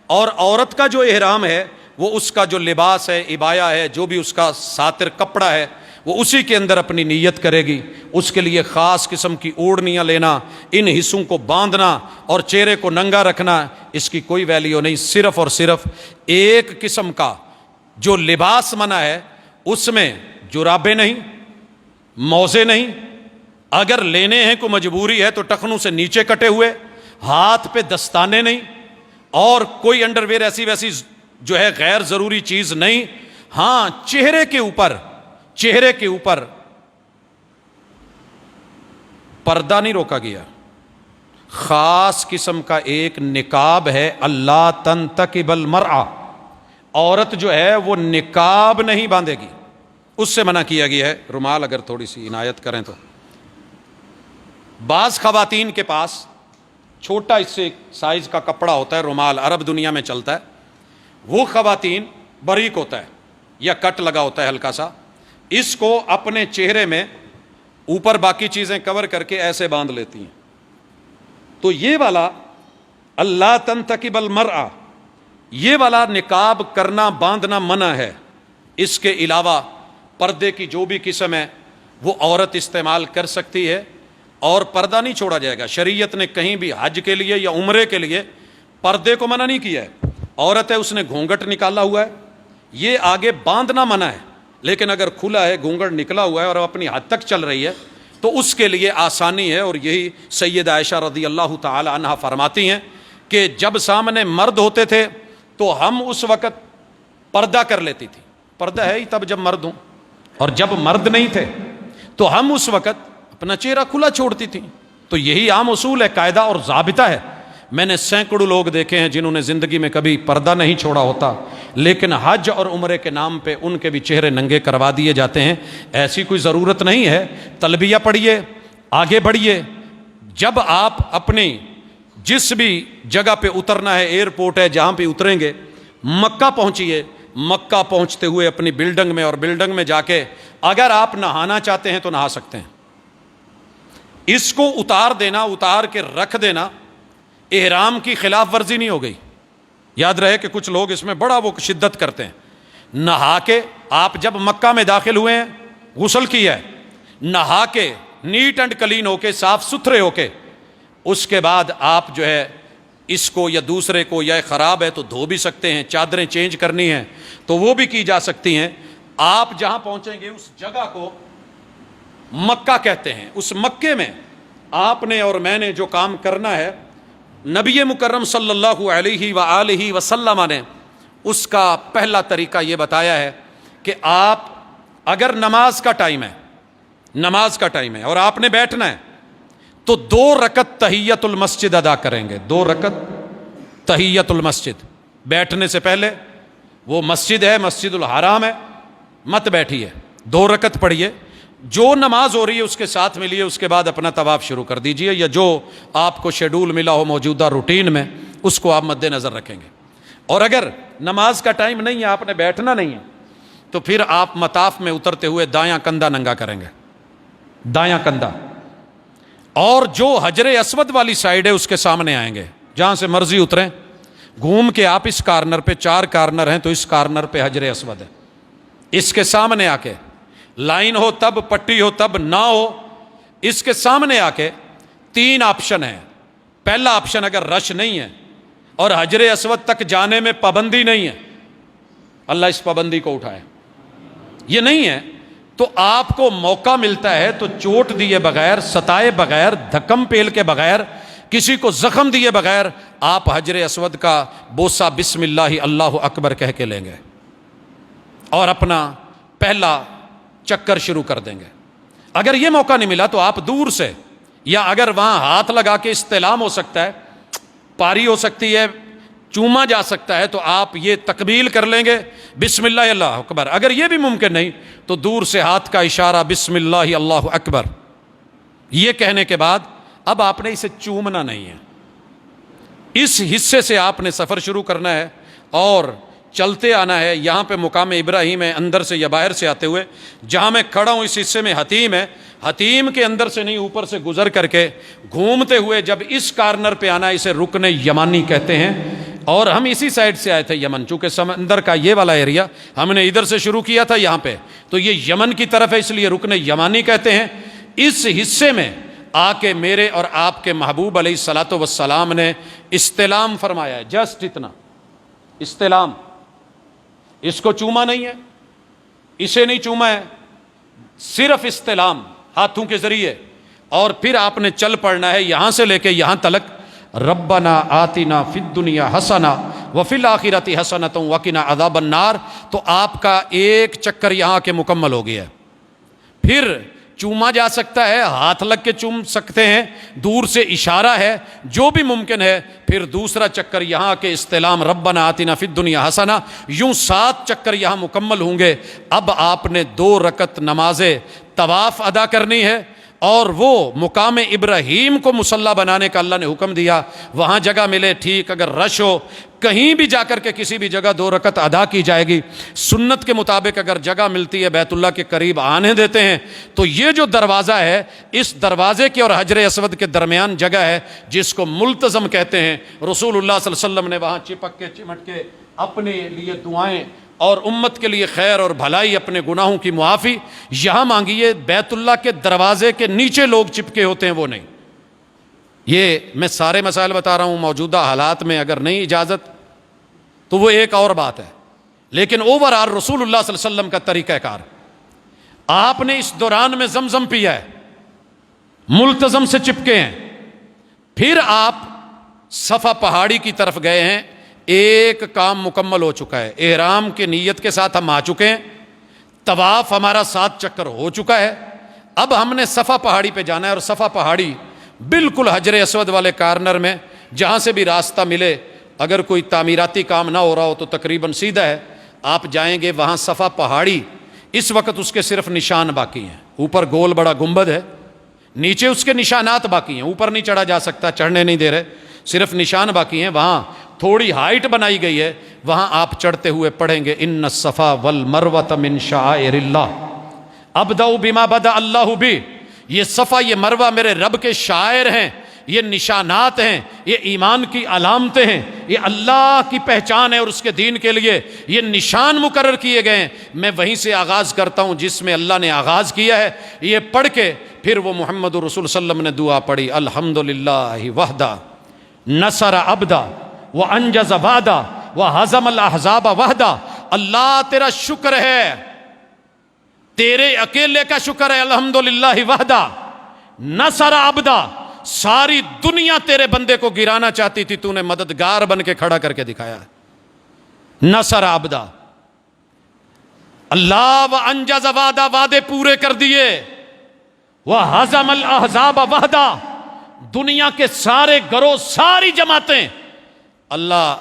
اور عورت کا جو احرام ہے وہ اس کا جو لباس ہے، عبایا ہے، جو بھی اس کا ساتر کپڑا ہے، وہ اسی کے اندر اپنی نیت کرے گی۔ اس کے لیے خاص قسم کی اوڑھنیاں لینا، ان حصوں کو باندھنا اور چہرے کو ننگا رکھنا، اس کی کوئی ویلیو نہیں۔ صرف اور صرف ایک قسم کا جو لباس منع ہے، اس میں جرابیں نہیں، موزے نہیں، اگر لینے ہیں کوئی مجبوری ہے تو ٹخنوں سے نیچے کٹے ہوئے، ہاتھ پہ دستانے نہیں، اور کوئی انڈر ویئر ایسی ویسی جو ہے غیر ضروری چیز نہیں۔ ہاں، چہرے کے اوپر پردہ نہیں روکا گیا، خاص قسم کا ایک نقاب ہے، اللہ تنتقب المرأة، عورت جو ہے وہ نقاب نہیں باندھے گی، اس سے منع کیا گیا ہے۔ رومال اگر تھوڑی سی عنایت کریں تو بعض خواتین کے پاس چھوٹا اس سے سائز کا کپڑا ہوتا ہے، رومال عرب دنیا میں چلتا ہے، وہ خواتین باریک ہوتا ہے یا کٹ لگا ہوتا ہے ہلکا سا، اس کو اپنے چہرے میں اوپر باقی چیزیں کور کر کے ایسے باندھ لیتی ہیں۔ تو یہ والا اللہ تنتقب المرأة، یہ والا نقاب کرنا، باندھنا منع ہے۔ اس کے علاوہ پردے کی جو بھی قسم ہے وہ عورت استعمال کر سکتی ہے، اور پردہ نہیں چھوڑا جائے گا۔ شریعت نے کہیں بھی حج کے لیے یا عمرے کے لیے پردے کو منع نہیں کیا ہے۔ عورت ہے، اس نے گھونگھٹ نکالا ہوا ہے، یہ آگے باندھنا منع ہے، لیکن اگر کھلا ہے، گھونگھٹ نکلا ہوا ہے اور اپنی حد تک چل رہی ہے تو اس کے لیے آسانی ہے۔ اور یہی سیدہ عائشہ رضی اللہ تعالی عنہا فرماتی ہیں کہ جب سامنے مرد ہوتے تھے تو ہم اس وقت پردہ کر لیتی تھی، پردہ ہے ہی تب جب مرد ہوں، اور جب مرد نہیں تھے تو ہم اس وقت اپنا چہرہ کھلا چھوڑتی تھی۔ تو یہی عام اصول ہے، قاعدہ اور ضابطہ ہے۔ میں نے سینکڑوں لوگ دیکھے ہیں جنہوں نے زندگی میں کبھی پردہ نہیں چھوڑا ہوتا، لیکن حج اور عمرے کے نام پہ ان کے بھی چہرے ننگے کروا دیے جاتے ہیں۔ ایسی کوئی ضرورت نہیں ہے۔ تلبیہ پڑھیے، آگے بڑھیے۔ جب آپ اپنی جس بھی جگہ پہ اترنا ہے، ایئرپورٹ ہے جہاں پہ اتریں گے، مکہ پہنچیے، مکہ پہنچتے ہوئے اپنی بلڈنگ میں، اور بلڈنگ میں جا کے اگر آپ نہانا چاہتے ہیں تو نہا سکتے ہیں۔ اس کو اتار دینا، اتار کے رکھ دینا، احرام کی خلاف ورزی نہیں ہو گئی۔ یاد رہے کہ کچھ لوگ اس میں بڑا وہ شدت کرتے ہیں۔ نہا کے آپ جب مکہ میں داخل ہوئے ہیں، غسل کیا ہے، نہا کے نیٹ اینڈ کلین ہو کے، صاف ستھرے ہو کے، اس کے بعد آپ جو ہے اس کو یا دوسرے کو، یا خراب ہے تو دھو بھی سکتے ہیں، چادریں چینج کرنی ہیں تو وہ بھی کی جا سکتی ہیں۔ آپ جہاں پہنچیں گے اس جگہ کو مکہ کہتے ہیں۔ اس مکے میں آپ نے اور میں نے جو کام کرنا ہے، نبی مکرم صلی اللہ علیہ وآلہ وسلم نے اس کا پہلا طریقہ یہ بتایا ہے کہ آپ اگر نماز کا ٹائم ہے اور آپ نے بیٹھنا ہے تو 2 رکعت تحیت المسجد ادا کریں گے۔ 2 رکعت تحیت المسجد، بیٹھنے سے پہلے۔ وہ مسجد ہے، مسجد الحرام ہے، مت بیٹھیے، 2 رکعت پڑھیے، جو نماز ہو رہی ہے اس کے ساتھ ملیے، اس کے بعد اپنا طواف شروع کر دیجئے، یا جو آپ کو شیڈول ملا ہو موجودہ روٹین میں اس کو آپ مد نظر رکھیں گے۔ اور اگر نماز کا ٹائم نہیں ہے، آپ نے بیٹھنا نہیں ہے، تو پھر آپ مطاف میں اترتے ہوئے دایاں کندھا ننگا کریں گے، دایاں کندھا، اور جو حجر اسود والی سائیڈ ہے اس کے سامنے آئیں گے، جہاں سے مرضی اتریں، گھوم کے آپ اس کارنر پہ، 4 کارنر ہیں تو اس کارنر پہ حجر اسود ہے، اس کے سامنے آ کے، لائن ہو تب، پٹی ہو تب، نہ ہو، اس کے سامنے آ کے 3 آپشن ہیں۔ پہلا آپشن، اگر رش نہیں ہے اور حجر اسود تک جانے میں پابندی نہیں ہے، اللہ اس پابندی کو اٹھائے، یہ نہیں ہے تو آپ کو موقع ملتا ہے تو چوٹ دیے بغیر، ستائے بغیر، دھکم پیل کے بغیر، کسی کو زخم دیے بغیر آپ حجر اسود کا بوسہ بسم اللہ اللہ اکبر کہہ کے لیں گے اور اپنا پہلا چکر شروع کر دیں گے۔ اگر یہ موقع نہیں ملا تو آپ دور سے، یا اگر وہاں ہاتھ لگا کے استلام ہو سکتا ہے، پاری ہو سکتی ہے، چوما جا سکتا ہے، تو آپ یہ تقبیل کر لیں گے بسم اللہ اللہ اکبر۔ اگر یہ بھی ممکن نہیں تو دور سے ہاتھ کا اشارہ بسم اللہ اللہ اکبر، یہ کہنے کے بعد اب آپ نے اسے چومنا نہیں ہے، اس حصے سے آپ نے سفر شروع کرنا ہے اور چلتے آنا ہے۔ یہاں پہ مقام ابراہیم ہے، اندر سے یا باہر سے آتے ہوئے، جہاں میں کھڑا ہوں اس حصے میں حتیم ہے، حتیم کے اندر سے نہیں، اوپر سے گزر کر کے گھومتے ہوئے جب اس کارنر پہ آنا ہے، اسے رکن یمانی کہتے ہیں، اور ہم اسی سائڈ سے آئے تھے یمن، چونکہ سمندر کا یہ والا ایریا ہم نے ادھر سے شروع کیا تھا یہاں پہ، تو یہ یمن کی طرف ہے، اس لیے رکن یمانی کہتے ہیں۔ اس حصے میں آ کے میرے اور آپ کے محبوب علیہ الصلوۃ والسلام نے استلام فرمایا ہے، جسٹ اتنا استلام، اس کو چوما نہیں ہے، اسے نہیں چوما ہے، صرف استلام ہاتھوں کے ذریعے، اور پھر آپ نے چل پڑنا ہے یہاں سے لے کے یہاں تلک، ربنا آتنا فی الدنیا حسنہ وفی الآخرۃ حسنۃ وقنا عذاب النار، تو آپ کا ایک چکر یہاں کے مکمل ہو گیا ہے۔ پھر چوما جا سکتا ہے، ہاتھ لگ کے چوم سکتے ہیں، دور سے اشارہ ہے، جو بھی ممکن ہے، پھر دوسرا چکر یہاں کے استلام ربنا آتنا فی الدنیا حسنہ، یوں 7 چکر یہاں مکمل ہوں گے۔ اب آپ نے 2 رکعت نماز طواف ادا کرنی ہے، اور وہ مقام ابراہیم کو مصلی بنانے کا اللہ نے حکم دیا، وہاں جگہ ملے ٹھیک، اگر رش ہو کہیں بھی جا کر کے کسی بھی جگہ 2 رکعت ادا کی جائے گی۔ سنت کے مطابق اگر جگہ ملتی ہے بیت اللہ کے قریب آنے دیتے ہیں، تو یہ جو دروازہ ہے، اس دروازے کے اور حجر اسود کے درمیان جگہ ہے جس کو ملتزم کہتے ہیں۔ رسول اللہ صلی اللہ علیہ وسلم نے وہاں چپک کے چمٹ کے اپنے لیے دعائیں اور امت کے لیے خیر اور بھلائی، اپنے گناہوں کی معافی یہاں مانگیے۔ بیت اللہ کے دروازے کے نیچے لوگ چپکے ہوتے ہیں، وہ نہیں۔ یہ میں سارے مسائل بتا رہا ہوں، موجودہ حالات میں اگر نہیں اجازت تو وہ ایک اور بات ہے، لیکن اوورآل رسول اللہ صلی اللہ علیہ وسلم کا طریقہ کار، آپ نے اس دوران میں زمزم پیا ہے، ملتزم سے چپکے ہیں، پھر آپ صفا پہاڑی کی طرف گئے ہیں، ایک کام مکمل ہو چکا ہے، احرام کے نیت کے ساتھ ہم آ چکے ہیں، طواف ہمارا 7 چکر ہو چکا ہے، اب ہم نے صفا پہاڑی پہ جانا ہے، اور صفا پہاڑی بالکل حجر اسود والے کارنر میں، جہاں سے بھی راستہ ملے، اگر کوئی تعمیراتی کام نہ ہو رہا ہو تو تقریباً سیدھا ہے، آپ جائیں گے وہاں صفا پہاڑی، اس وقت اس کے صرف نشان باقی ہیں، اوپر گول بڑا گنبد ہے، نیچے اس کے نشانات باقی ہیں، اوپر نہیں چڑھا جا سکتا، چڑھنے نہیں دے رہے، صرف نشان باقی ہیں، وہاں تھوڑی ہائٹ بنائی گئی ہے، وہاں آپ چڑھتے ہوئے پڑھیں گے ان الصفا والمروۃ من شعائر اللہ ابدأ بما بدأ اللہ بہ، یہ صفا یہ مروہ میرے رب کے شاعر ہیں، یہ نشانات ہیں، یہ ایمان کی علامتیں ہیں، یہ اللہ کی پہچان ہے اور اس کے دین کے لیے یہ نشان مقرر کیے گئے ہیں، میں وہیں سے آغاز کرتا ہوں جس میں اللہ نے آغاز کیا ہے۔ یہ پڑھ کے پھر وہ محمد رسول صلی اللہ علیہ وسلم نے دعا پڑھی، الحمدللہ وحدہ نصر عبدا وانجز وعدا وہزم الاحزاب وحدا۔ اللہ تیرا شکر ہے، تیرے اکیلے کا شکر ہے، الحمدللہ وحدہ۔ نصر عبدا، ساری دنیا تیرے بندے کو گرانا چاہتی تھی، تو نے مددگار بن کے کھڑا کر کے دکھایا ہے۔ نصر عبدا، اللہ وانجز وعدہ، وعدے پورے کر دیے، وہزم الاحزاب وحدہ، دنیا کے سارے گروہ، ساری جماعتیں اللہ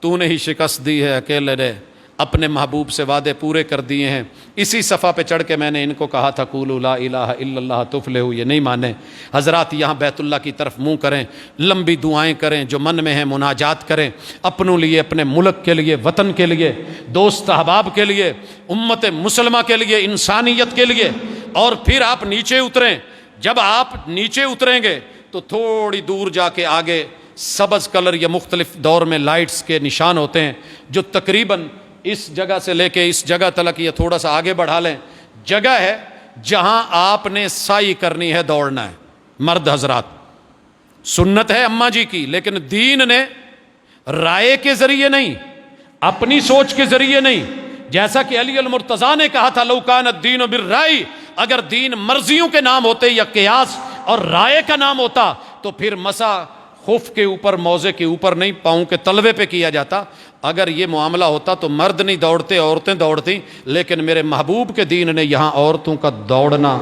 تو نے ہی شکست دی ہے، اکیلے نے اپنے محبوب سے وعدے پورے کر دیے ہیں۔ اسی صفحہ پہ چڑھ کے میں نے ان کو کہا تھا قولوا لا الہ الا اللہ تفلحوا، یہ نہیں مانے۔ حضرات یہاں بیت اللہ کی طرف منہ کریں، لمبی دعائیں کریں، جو من میں ہیں مناجات کریں، اپنوں لیے، اپنے ملک کے لیے، وطن کے لیے، دوست احباب کے لیے، امت مسلمہ کے لیے، انسانیت کے لیے۔ اور پھر آپ نیچے اتریں۔ جب آپ نیچے اتریں گے تو تھوڑی دور جا کے آگے سبز کلر یا مختلف دور میں لائٹس کے نشان ہوتے ہیں، جو تقریباً اس جگہ سے لے کے اس جگہ تلک، یا تھوڑا سا آگے بڑھا لیں، جگہ ہے جہاں آپ نے سعی کرنی ہے، دوڑنا ہے۔ مرد حضرات، سنت ہے اماں جی کی، لیکن دین نے رائے کے ذریعے نہیں، اپنی سوچ کے ذریعے نہیں۔ جیسا کہ علی المرتضیٰ نے کہا تھا، لو کان الدین بالرائے، اگر دین مرضیوں کے نام ہوتے یا قیاس اور رائے کا نام ہوتا تو پھر مسا خف کے اوپر، موزے کے اوپر نہیں، پاؤں کے تلوے پہ کیا جاتا۔ اگر یہ معاملہ ہوتا تو مرد نہیں دوڑتے، عورتیں دوڑتی، لیکن میرے محبوب کے دین نے یہاں عورتوں کا دوڑنا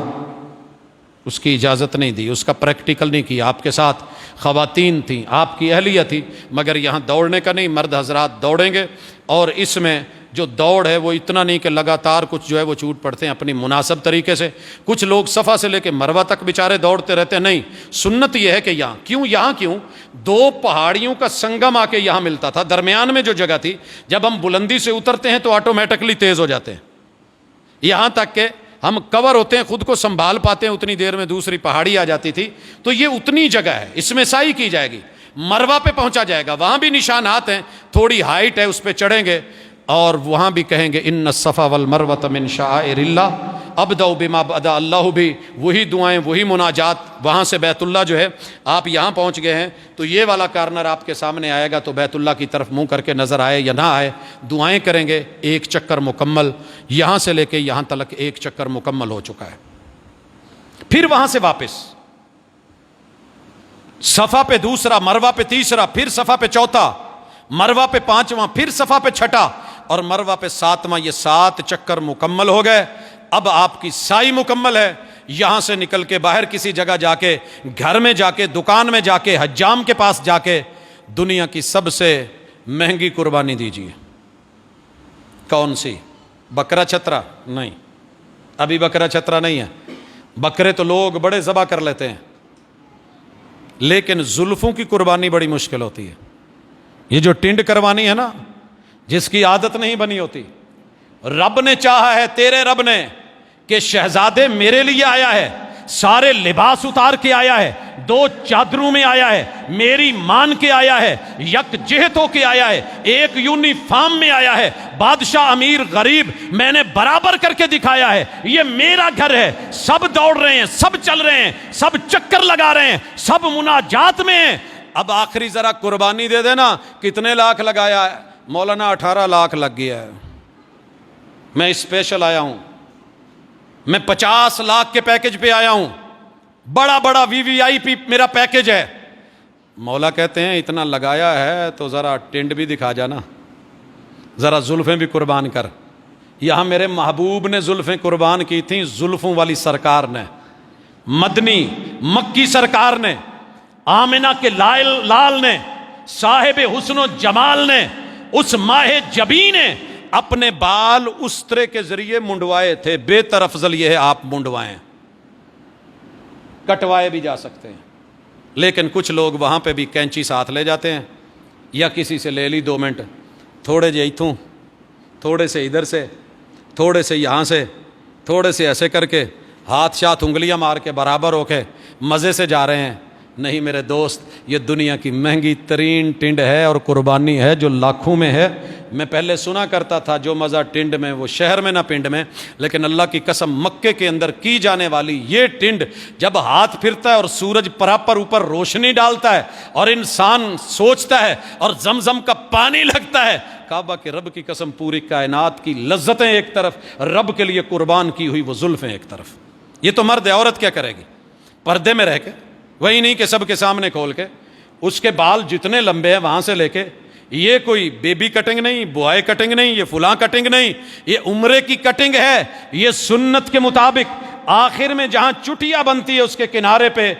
اس کی اجازت نہیں دی، اس کا پریکٹیکل نہیں کیا۔ آپ کے ساتھ خواتین تھیں، آپ کی اہلیہ تھی، مگر یہاں دوڑنے کا نہیں، مرد حضرات دوڑیں گے۔ اور اس میں جو دوڑ ہے وہ اتنا نہیں کہ لگاتار کچھ جو ہے وہ چھوٹ پڑتے ہیں، اپنی مناسب طریقے سے۔ کچھ لوگ صفا سے لے کے مروہ تک بیچارے دوڑتے رہتے ہیں، نہیں، سنت یہ ہے کہ یہاں کیوں دو پہاڑیوں کا سنگم آ کے یہاں ملتا تھا، درمیان میں جو جگہ تھی، جب ہم بلندی سے اترتے ہیں تو آٹومیٹکلی تیز ہو جاتے ہیں، یہاں تک کہ ہم کور ہوتے ہیں، خود کو سنبھال پاتے ہیں، اتنی دیر میں دوسری پہاڑی آ جاتی تھی۔ تو یہ اتنی جگہ ہے، اس میں سعی کی جائے گی، مروہ پہ پہنچا جائے گا، وہاں بھی نشانات ہیں، تھوڑی ہائٹ ہے، اس پہ چڑھیں گے اور وہاں بھی کہیں گے ان الصفا والمروہ من شعائر اللہ، ابدأ بما بدأ اللہ، بھی وہی دعائیں، وہی مناجات۔ وہاں سے بیت اللہ جو ہے، آپ یہاں پہنچ گئے ہیں تو یہ والا کارنر آپ کے سامنے آئے گا، تو بیت اللہ کی طرف منہ کر کے نظر آئے یا نہ آئے، دعائیں کریں گے، ایک چکر مکمل، یہاں سے لے کے یہاں تلک ایک چکر مکمل ہو چکا ہے۔ پھر وہاں سے واپس صفا پہ دوسرا، مروہ پہ تیسرا، پھر صفا پہ چوتھا، مروہ پہ پانچواں، پھر صفا پہ چھٹا، اور مروہ پہ ساتواں۔ یہ 7 چکر مکمل ہو گئے۔ اب آپ کی سعی مکمل ہے۔ یہاں سے نکل کے باہر کسی جگہ جا کے، گھر میں جا کے، دکان میں جا کے، حجام کے پاس جا کے دنیا کی سب سے مہنگی قربانی دیجیے۔ کون سی؟ بکرا چھترا؟ نہیں، ابھی بکرا چھترا نہیں ہے۔ بکرے تو لوگ بڑے ذبح کر لیتے ہیں، لیکن زلفوں کی قربانی بڑی مشکل ہوتی ہے۔ یہ جو ٹنڈ کروانی ہے نا، جس کی عادت نہیں بنی ہوتی، رب نے چاہا ہے، تیرے رب نے، کہ شہزادے میرے لیے آیا ہے، سارے لباس اتار کے آیا ہے، 2 چادروں میں آیا ہے، میری مان کے آیا ہے، یک جہت ہو کے آیا ہے، ایک یونیفارم میں آیا ہے، بادشاہ امیر غریب میں نے برابر کر کے دکھایا ہے، یہ میرا گھر ہے۔ سب دوڑ رہے ہیں، سب چل رہے ہیں، سب چکر لگا رہے ہیں، سب مناجات میں ہیں۔ اب آخری ذرا قربانی دے دینا۔ کتنے لاکھ لگایا ہے؟ مولانا 18 لاکھ لگ گیا ہے۔ میں اسپیشل آیا ہوں، میں 50 لاکھ کے پیکج پہ آیا ہوں، بڑا بڑا VVIP میرا پیکج ہے۔ مولا کہتے ہیں اتنا لگایا ہے تو ذرا ٹینڈ بھی دکھا جانا، ذرا زلفیں بھی قربان کر۔ یہاں میرے محبوب نے زلفیں قربان کی تھیں، زلفوں والی سرکار نے، مدنی مکی سرکار نے، آمنہ کے لال نے، صاحب حسن و جمال نے، اس ماہ جبی نے اپنے بال استرے کے ذریعے منڈوائے تھے۔ بہتر افضل یہ ہے آپ منڈوائیں، کٹوائے بھی جا سکتے ہیں، لیکن کچھ لوگ وہاں پہ بھی کینچی ساتھ لے جاتے ہیں، یا کسی سے لے لی 2 منٹ، تھوڑے جے اتھوں، تھوڑے سے ادھر سے، تھوڑے سے یہاں سے، تھوڑے سے ایسے کر کے، ہاتھ شاتھ انگلیاں مار کے برابر ہو کے مزے سے جا رہے ہیں۔ نہیں میرے دوست، یہ دنیا کی مہنگی ترین ٹنڈ ہے اور قربانی ہے جو لاکھوں میں ہے، میں پہلے سنا کرتا تھا جو مزہ ٹنڈ میں وہ شہر میں نہ پنڈ میں، لیکن اللہ کی قسم مکے کے اندر کی جانے والی یہ ٹنڈ جب ہاتھ پھرتا ہے اور سورج پراپر اوپر روشنی ڈالتا ہے اور انسان سوچتا ہے اور زمزم کا پانی لگتا ہے، کعبہ کے رب کی قسم پوری کائنات کی لذتیں ایک طرف، رب کے لیے قربان کی ہوئی وہ زلفیں ایک طرف۔ یہ تو مرد ہے، عورت کیا کرے گی؟ پردے میں رہ کے، وہی نہیں کہ سب کے سامنے کھول کے، اس کے بال جتنے لمبے ہیں وہاں سے لے کے، یہ کوئی بیبی کٹنگ نہیں، بوائے کٹنگ نہیں، یہ فلاں کٹنگ نہیں، یہ عمرے کی کٹنگ ہے، یہ سنت کے مطابق آخر میں جہاں چٹیا بنتی ہے اس کے کنارے پہ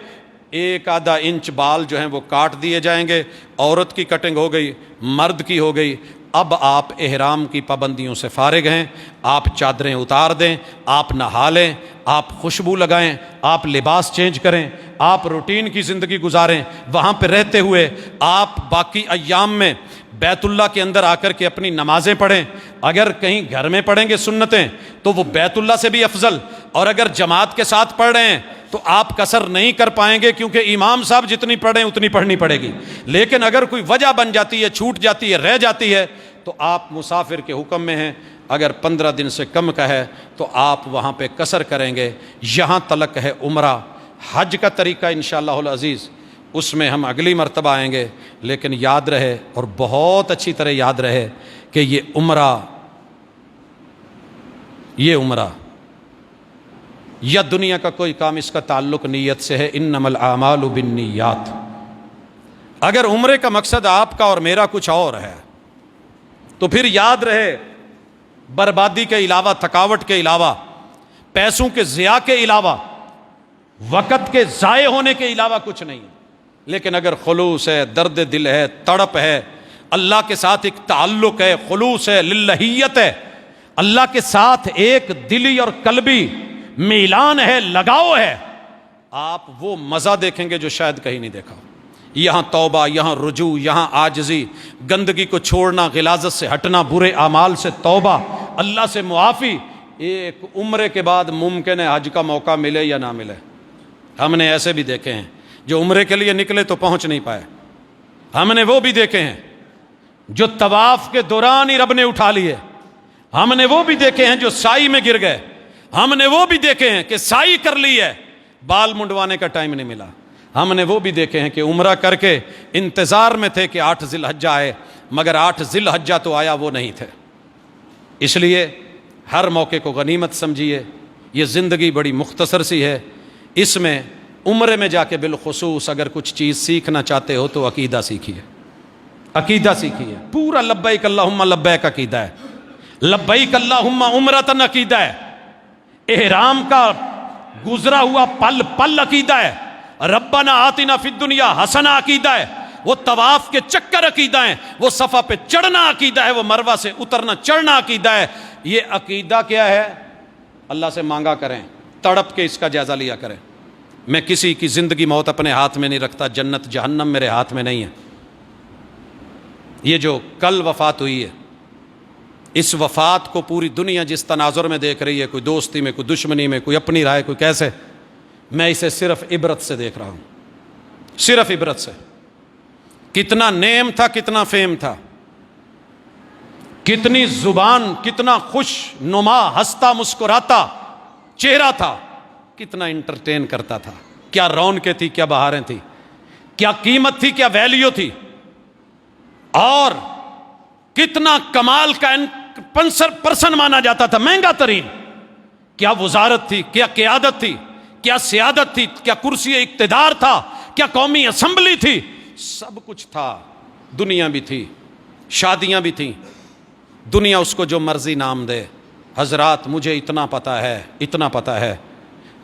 1-آدھا انچ بال جو ہیں وہ کاٹ دیے جائیں گے۔ عورت کی کٹنگ ہو گئی، مرد کی ہو گئی۔ اب آپ احرام کی پابندیوں سے فارغ ہیں، آپ چادریں اتار دیں، آپ نہا لیں، آپ خوشبو لگائیں، آپ لباس چینج کریں، آپ روٹین کی زندگی گزاریں، وہاں پہ رہتے ہوئے آپ باقی ایام میں بیت اللہ کے اندر آ کر کے اپنی نمازیں پڑھیں۔ اگر کہیں گھر میں پڑھیں گے سنتیں تو وہ بیت اللہ سے بھی افضل، اور اگر جماعت کے ساتھ پڑھ رہے ہیں تو آپ قصر نہیں کر پائیں گے، کیونکہ امام صاحب جتنی پڑھیں اتنی پڑھنی پڑے گی۔ لیکن اگر کوئی وجہ بن جاتی ہے، چھوٹ جاتی ہے، رہ جاتی ہے، تو آپ مسافر کے حکم میں ہیں، اگر 15 دن سے کم کا ہے تو آپ وہاں پہ قصر کریں گے۔ یہاں تلک ہے عمرہ۔ حج کا طریقہ انشاءاللہ العزیز اس میں ہم اگلی مرتبہ آئیں گے، لیکن یاد رہے اور بہت اچھی طرح یاد رہے کہ یہ عمرہ یا دنیا کا کوئی کام اس کا تعلق نیت سے ہے۔ انما الاعمال بالنیات۔ اگر عمرے کا مقصد آپ کا اور میرا کچھ اور ہے تو پھر یاد رہے بربادی کے علاوہ، تھکاوٹ کے علاوہ، پیسوں کے ضیاع کے علاوہ، وقت کے ضائع ہونے کے علاوہ کچھ نہیں۔ لیکن اگر خلوص ہے، درد دل ہے، تڑپ ہے، اللہ کے ساتھ ایک تعلق ہے، خلوص ہے، للہیت ہے، اللہ کے ساتھ ایک دلی اور قلبی میلان ہے، لگاؤ ہے، آپ وہ مزہ دیکھیں گے جو شاید کہیں نہیں دیکھا۔ یہاں توبہ، یہاں رجوع، یہاں عاجزی، گندگی کو چھوڑنا، غلاظت سے ہٹنا، برے اعمال سے توبہ، اللہ سے معافی۔ ایک عمرے کے بعد ممکن ہے حج کا موقع ملے یا نہ ملے۔ ہم نے ایسے بھی دیکھے ہیں جو عمرے کے لیے نکلے تو پہنچ نہیں پائے، ہم نے وہ بھی دیکھے ہیں جو طواف کے دوران ہی رب نے اٹھا لیے، ہم نے وہ بھی دیکھے ہیں جو سائی میں گر گئے، ہم نے وہ بھی دیکھے ہیں کہ سائی کر لی ہے، بال منڈوانے کا ٹائم نہیں ملا، ہم نے وہ بھی دیکھے ہیں کہ عمرہ کر کے انتظار میں تھے کہ 8 ذی الحجہ آئے، مگر 8 ذی الحجہ تو آیا وہ نہیں تھے۔ اس لیے ہر موقع کو غنیمت سمجھیے۔ یہ زندگی بڑی مختصر سی ہے، اس میں عمرے میں جا کے بالخصوص اگر کچھ چیز سیکھنا چاہتے ہو تو عقیدہ سیکھیے، عقیدہ سیکھیے۔ پورا لبیک اللہم لبیک عقیدہ ہے، لبیک اللہم عمرۃ عقیدہ ہے، احرام کا گزرا ہوا پل پل عقیدہ ہے، ربنا آتنا فی الدنیا حسنہ عقیدہ ہے، وہ طواف کے چکر عقیدہ ہیں، وہ صفا پہ چڑھنا عقیدہ ہے، وہ مروہ سے اترنا چڑھنا عقیدہ ہے۔ یہ عقیدہ کیا ہے؟ اللہ سے مانگا کریں، تڑپ کے اس کا جائزہ لیا کریں۔ میں کسی کی زندگی موت اپنے ہاتھ میں نہیں رکھتا، جنت جہنم میرے ہاتھ میں نہیں ہے۔ یہ جو کل وفات ہوئی ہے، اس وفات کو پوری دنیا جس تناظر میں دیکھ رہی ہے، کوئی دوستی میں، کوئی دشمنی میں، کوئی اپنی رائے، کوئی کیسے، میں اسے صرف عبرت سے دیکھ رہا ہوں، صرف عبرت سے۔ کتنا نیم تھا، کتنا فیم تھا، کتنی زبان، کتنا خوش نما ہنستا مسکراتا چہرہ تھا، کتنا انٹرٹین کرتا تھا، کیا رونقیں تھی، کیا بہاریں تھی، کیا قیمت تھی، کیا ویلیو تھی، اور کتنا کمال کا پرسن مانا جاتا تھا، مہنگا ترین۔ کیا وزارت تھی، کیا قیادت تھی، کیا سیادت تھی، کیا کرسی اقتدار تھا، کیا قومی اسمبلی تھی، سب کچھ تھا۔ دنیا بھی تھی، شادیاں بھی تھیں، دنیا اس کو جو مرضی نام دے۔ حضرات مجھے اتنا پتہ ہے، اتنا پتہ ہے،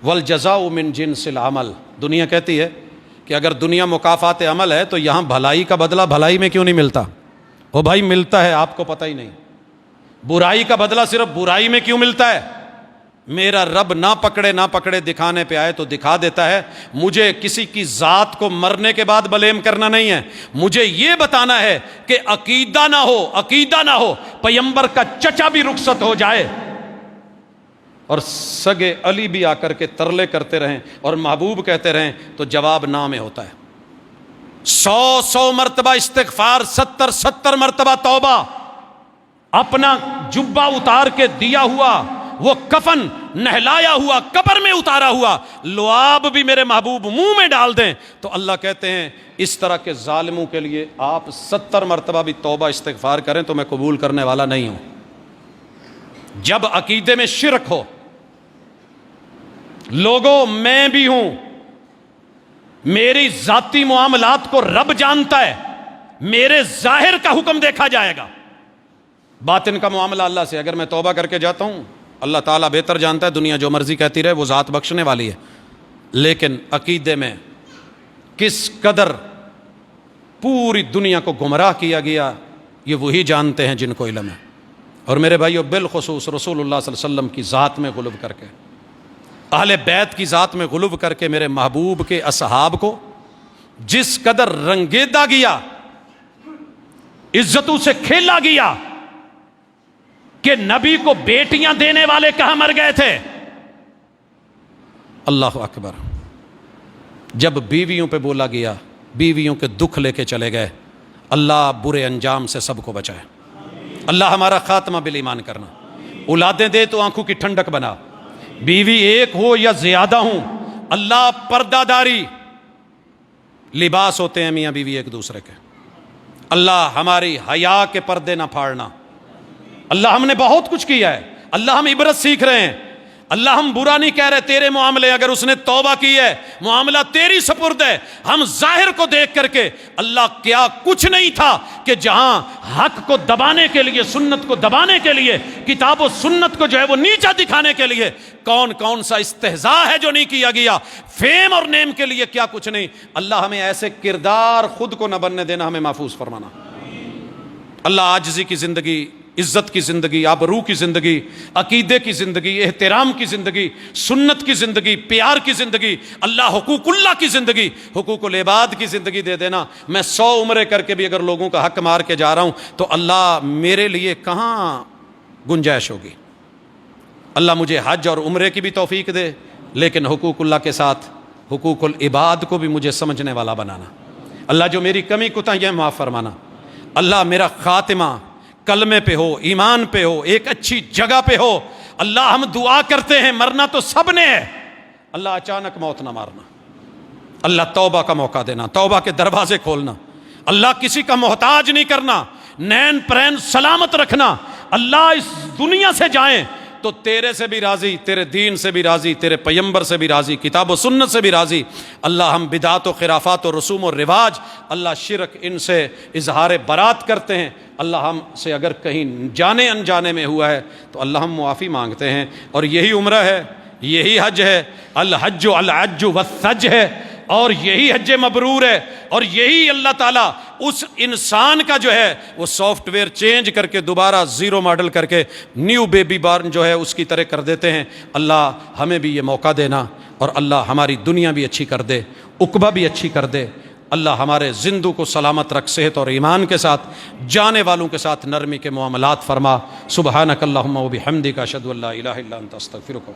والجزاء من جنس العمل، دنیا کہتی ہے کہ اگر دنیا مکافات عمل ہے تو یہاں بھلائی کا بدلہ بھلائی میں کیوں نہیں ملتا؟ وہ بھائی ملتا ہے، آپ کو پتہ ہی نہیں۔ برائی کا بدلہ صرف برائی میں کیوں ملتا ہے؟ میرا رب نہ پکڑے دکھانے پہ آئے تو دکھا دیتا ہے۔ مجھے کسی کی ذات کو مرنے کے بعد بلیم کرنا نہیں ہے، مجھے یہ بتانا ہے کہ عقیدہ نہ ہو، پیغمبر کا چچا بھی رخصت ہو جائے اور سگے علی بھی آ کر کے ترلے کرتے رہیں اور محبوب کہتے رہیں تو جواب نہ میں ہوتا ہے۔ 100 مرتبہ استغفار، 70 مرتبہ توبہ، اپنا جبہ اتار کے دیا ہوا، وہ کفن نہلایا ہوا قبر میں اتارا ہوا لعاب بھی میرے محبوب منہ میں ڈال دیں تو اللہ کہتے ہیں اس طرح کے ظالموں کے لیے آپ 70 مرتبہ بھی توبہ استغفار کریں تو میں قبول کرنے والا نہیں ہوں۔ جب عقیدے میں شرک ہو، لوگوں میں بھی ہوں، میری ذاتی معاملات کو رب جانتا ہے، میرے ظاہر کا حکم دیکھا جائے گا، باطن کا معاملہ اللہ سے۔ اگر میں توبہ کر کے جاتا ہوں، اللہ تعالیٰ بہتر جانتا ہے، دنیا جو مرضی کہتی رہے، وہ ذات بخشنے والی ہے، لیکن عقیدے میں کس قدر پوری دنیا کو گمراہ کیا گیا یہ وہی جانتے ہیں جن کو علم ہے۔ اور میرے بھائیو، بالخصوص رسول اللہ صلی اللہ علیہ وسلم کی ذات میں غلو کر کے، اہل بیت کی ذات میں غلو کر کے میرے محبوب کے اصحاب کو جس قدر رنگیدہ گیا، عزتوں سے کھیلا گیا کہ نبی کو بیٹیاں دینے والے کہاں مر گئے تھے۔ اللہ اکبر۔ جب بیویوں پہ بولا گیا، بیویوں کے دکھ لے کے چلے گئے۔ اللہ برے انجام سے سب کو بچائے، اللہ ہمارا خاتمہ بالایمان کرنا۔ اولادیں دے تو آنکھوں کی ٹھنڈک بنا، بیوی ایک ہو یا زیادہ ہوں، اللہ پردہ داری لباس ہوتے ہیں میاں بیوی ایک دوسرے کے۔ اللہ ہماری حیا کے پردے نہ پھاڑنا۔ اللہ ہم نے بہت کچھ کیا ہے، اللہ ہم عبرت سیکھ رہے ہیں، اللہ ہم برا نہیں کہہ رہے، تیرے معاملے اگر اس نے توبہ کی ہے، معاملہ تیری سپرد ہے۔ ہم ظاہر کو دیکھ کر کے اللہ کیا کچھ نہیں تھا کہ جہاں حق کو دبانے کے لیے، سنت کو دبانے کے لیے، کتاب و سنت کو جو ہے وہ نیچا دکھانے کے لیے کون کون سا استہزاء ہے جو نہیں کیا گیا، فیم اور نیم کے لیے کیا کچھ نہیں۔ اللہ ہمیں ایسے کردار خود کو نہ بننے دینا، ہمیں محفوظ فرمانا۔ اللہ عاجزی کی زندگی، عزت کی زندگی، آبرو کی زندگی، عقیدے کی زندگی، احترام کی زندگی، سنت کی زندگی، پیار کی زندگی، اللہ حقوق اللہ کی زندگی، حقوق العباد کی زندگی دے دینا۔ میں 100 عمرے کر کے بھی اگر لوگوں کا حق مار کے جا رہا ہوں تو اللہ میرے لیے کہاں گنجائش ہوگی۔ اللہ مجھے حج اور عمرے کی بھی توفیق دے، لیکن حقوق اللہ کے ساتھ حقوق العباد کو بھی مجھے سمجھنے والا بنانا۔ اللہ جو میری کمی کوتاہیاں معاف فرمانا۔ اللہ میرا خاتمہ کلمے پہ ہو، ایمان پہ ہو، ایک اچھی جگہ پہ ہو۔ اللہ ہم دعا کرتے ہیں، مرنا تو سب نے ہے، اللہ اچانک موت نہ مارنا۔ اللہ توبہ کا موقع دینا، توبہ کے دروازے کھولنا، اللہ کسی کا محتاج نہیں کرنا، نین پرین سلامت رکھنا۔ اللہ اس دنیا سے جائیں تو تیرے سے بھی راضی، تیرے دین سے بھی راضی، تیرے پیمبر سے بھی راضی، کتاب و سنت سے بھی راضی۔ اللہ ہم بدعات و خرافات و رسوم و رواج، اللہ شرک، ان سے اظہار برات کرتے ہیں۔ اللہ ہم سے اگر کہیں جانے انجانے میں ہوا ہے تو اللہ ہم معافی مانگتے ہیں۔ اور یہی عمرہ ہے، یہی حج ہے، الحج العج والثج ہے، اور یہی حج مبرور ہے، اور یہی اللہ تعالیٰ اس انسان کا جو ہے وہ سافٹ ویئر چینج کر کے دوبارہ زیرو ماڈل کر کے نیو بیبی بارن جو ہے اس کی طرح کر دیتے ہیں۔ اللہ ہمیں بھی یہ موقع دینا، اور اللہ ہماری دنیا بھی اچھی کر دے، عقبہ بھی اچھی کر دے۔ اللہ ہمارے زندوں کو سلامت رکھ، صحت اور ایمان کے ساتھ، جانے والوں کے ساتھ نرمی کے معاملات فرما۔ سبحانک اللہم و بحمدک، اشہد ان لا الہ الا انت، استغفرک۔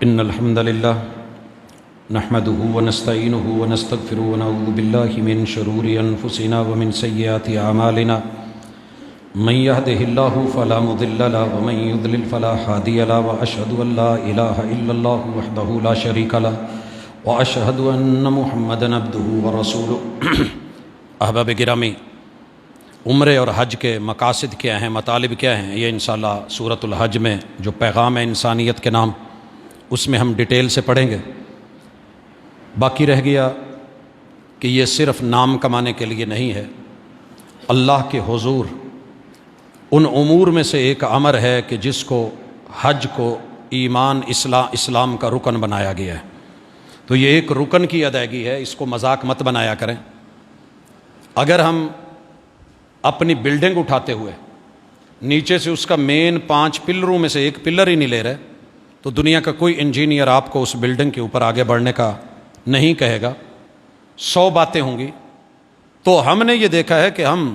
ان الحمد للہ نحمده ونستعینه ونستغفره ونعوذ باللہ من شرور انفسنا ومن سیئات اعمالنا من يهده الله فلا مضل له ومن يضلل فلا هادي له واشهد ان لا اله الا الله وحده لا شريك له واشهد ان محمدا عبده ورسوله۔ احباب گرامی، عمرے اور حج کے مقاصد کیا ہیں، مطالب کیا ہیں، یہ انشاءاللہ سورۃ الحج میں جو پیغام ہے انسانیت کے نام، اس میں ہم ڈیٹیل سے پڑھیں گے۔ باقی رہ گیا کہ یہ صرف نام کمانے کے لیے نہیں ہے، اللہ کے حضور ان امور میں سے ایک امر ہے کہ جس کو حج کو ایمان اسلام کا رکن بنایا گیا ہے، تو یہ ایک رکن کی ادائیگی ہے، اس کو مذاق مت بنایا کریں۔ اگر ہم اپنی بلڈنگ اٹھاتے ہوئے نیچے سے اس کا مین 5 پلروں میں سے ایک پلر ہی نہیں لے رہے تو دنیا کا کوئی انجینئر آپ کو اس بلڈنگ کے اوپر آگے بڑھنے کا نہیں کہے گا، 100 باتیں ہوں گی۔ تو ہم نے یہ دیکھا ہے کہ ہم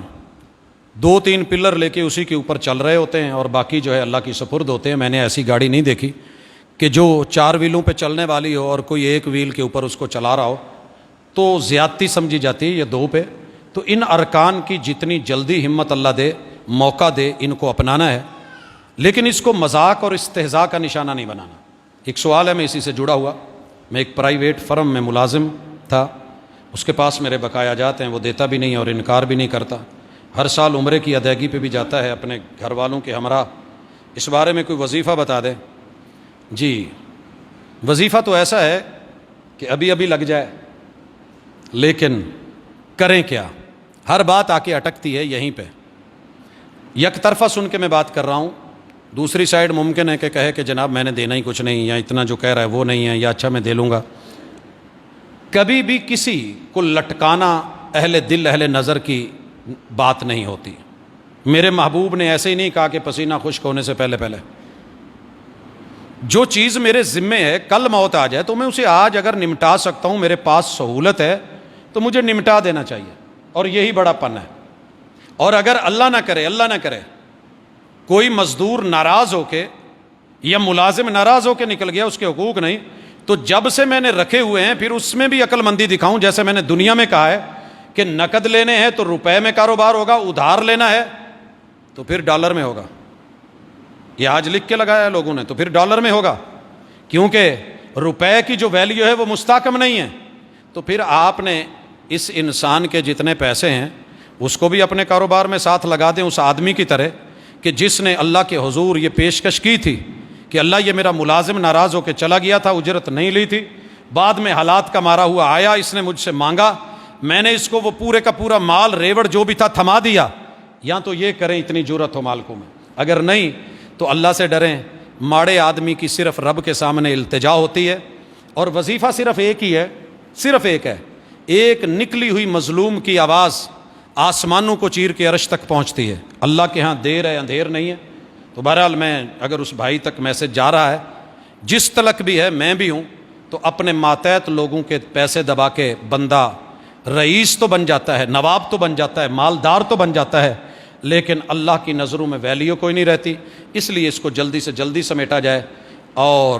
2-3 پلر لے کے اسی کے اوپر چل رہے ہوتے ہیں اور باقی جو ہے اللہ کی سپرد ہوتے ہیں۔ میں نے ایسی گاڑی نہیں دیکھی کہ جو 4 ویلوں پہ چلنے والی ہو اور کوئی ایک ویل کے اوپر اس کو چلا رہا ہو، تو زیادتی سمجھی جاتی ہے یہ 2 پہ۔ تو ان ارکان کی جتنی جلدی ہمت اللہ دے، موقع دے، ان کو اپنانا ہے، لیکن اس کو مذاق اور استہزاء کا نشانہ نہیں بنانا۔ ایک سوال ہے، میں اسی سے جڑا ہوا، میں ایک پرائیویٹ فرم میں ملازم تھا، اس کے پاس میرے بقایا جات ہیں، وہ دیتا بھی نہیں اور انکار بھی نہیں کرتا، ہر سال عمرے کی ادائیگی پہ بھی جاتا ہے اپنے گھر والوں کے ہمراہ۔ اس بارے میں کوئی وظیفہ بتا دیں۔ جی وظیفہ تو ایسا ہے کہ ابھی ابھی لگ جائے، لیکن کریں کیا؟ ہر بات آ کے اٹکتی ہے یہیں پہ۔ یک طرفہ سن کے میں بات کر رہا ہوں، دوسری سائیڈ ممکن ہے کہ کہے کہ جناب میں نے دینا ہی کچھ نہیں، یا اتنا جو کہہ رہا ہے وہ نہیں ہے، یا اچھا میں دے لوں گا۔ کبھی بھی کسی کو لٹکانا اہل دل اہل نظر کی بات نہیں ہوتی۔ میرے محبوب نے ایسے ہی نہیں کہا کہ پسینہ خشک ہونے سے پہلے جو چیز میرے ذمے ہے، کل موت آ جائے تو میں اسے آج اگر نمٹا سکتا ہوں، میرے پاس سہولت ہے تو مجھے نمٹا دینا چاہیے، اور یہی بڑا پن ہے۔ اور اگر اللہ نہ کرے کوئی مزدور ناراض ہو کے یا ملازم ناراض ہو کے نکل گیا، اس کے حقوق نہیں، تو جب سے میں نے رکھے ہوئے ہیں پھر اس میں بھی عقل مندی دکھاؤں۔ جیسے میں نے دنیا میں کہا ہے کہ نقد لینے ہیں تو روپے میں کاروبار ہوگا، ادھار لینا ہے تو پھر ڈالر میں ہوگا۔ یہ آج لکھ کے لگایا ہے لوگوں نے، تو پھر ڈالر میں ہوگا، کیونکہ روپے کی جو ویلیو ہے وہ مستحکم نہیں ہے۔ تو پھر آپ نے اس انسان کے جتنے پیسے ہیں اس کو بھی اپنے کاروبار میں ساتھ لگا دیں، اس آدمی کی طرح کہ جس نے اللہ کے حضور یہ پیشکش کی تھی کہ اللہ یہ میرا ملازم ناراض ہو کے چلا گیا تھا، اجرت نہیں لی تھی، بعد میں حالات کا مارا ہوا آیا، اس نے مجھ سے مانگا، میں نے اس کو وہ پورے کا پورا مال ریوڑ جو بھی تھا تھما دیا۔ یا تو یہ کریں، اتنی جرت ہو مالکوں میں، اگر نہیں تو اللہ سے ڈریں۔ ماڑے آدمی کی صرف رب کے سامنے التجا ہوتی ہے، اور وظیفہ صرف ایک ہی ہے، صرف ایک ہے۔ ایک نکلی ہوئی مظلوم کی آواز آسمانوں کو چیر کے عرش تک پہنچتی ہے۔ اللہ کے ہاں دیر ہے اندھیر نہیں ہے۔ تو بہرحال میں اگر اس بھائی تک میسج جا رہا ہے، جس تلک بھی ہے، میں بھی ہوں، تو اپنے ماتحت لوگوں کے پیسے دبا کے بندہ رئیس تو بن جاتا ہے، نواب تو بن جاتا ہے، مالدار تو بن جاتا ہے، لیکن اللہ کی نظروں میں ویلیو کوئی نہیں رہتی۔ اس لیے اس کو جلدی سے جلدی سمیٹا جائے۔ اور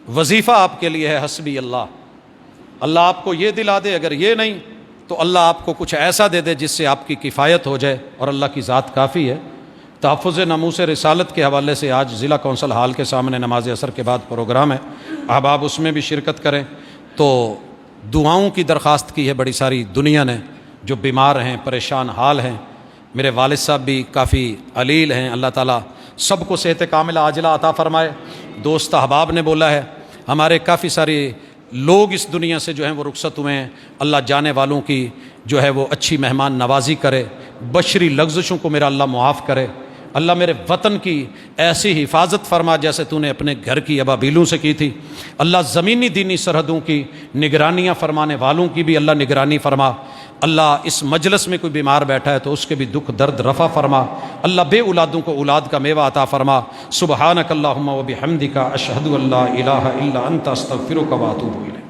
وظیفہ آپ کے لیے ہے حسبی اللہ، اللہ آپ کو یہ دلا دے، اگر یہ نہیں تو اللہ آپ کو کچھ ایسا دے دے جس سے آپ کی کفایت ہو جائے، اور اللہ کی ذات کافی ہے۔ تحفظ ناموس رسالت کے حوالے سے آج ضلع کونسل ہال کے سامنے نماز عصر کے بعد پروگرام ہے، احباب اس میں بھی شرکت کریں۔ تو دعاؤں کی درخواست کی ہے بڑی ساری دنیا نے، جو بیمار ہیں، پریشان حال ہیں۔ میرے والد صاحب بھی کافی علیل ہیں، اللہ تعالیٰ سب کو صحت کاملہ عاجلہ عطا فرمائے۔ دوست احباب نے بولا ہے، ہمارے کافی سارے لوگ اس دنیا سے جو ہیں وہ رخصت ہوئے ہیں، اللہ جانے والوں کی جو ہے وہ اچھی مہمان نوازی کرے، بشری لغزشوں کو میرا اللہ معاف کرے۔ اللہ میرے وطن کی ایسی حفاظت فرما جیسے تو نے اپنے گھر کی ابابیلوں سے کی تھی۔ اللہ زمینی دینی سرحدوں کی نگرانیاں فرمانے والوں کی بھی اللہ نگرانی فرما۔ اللہ اس مجلس میں کوئی بیمار بیٹھا ہے تو اس کے بھی دکھ درد رفع فرما۔ اللہ بے اولادوں کو اولاد کا میوہ عطا فرما۔ سبحانک اللہم و بحمدک، اشہد ان لا الہ الا انت، استغفرک و اتوب الیک۔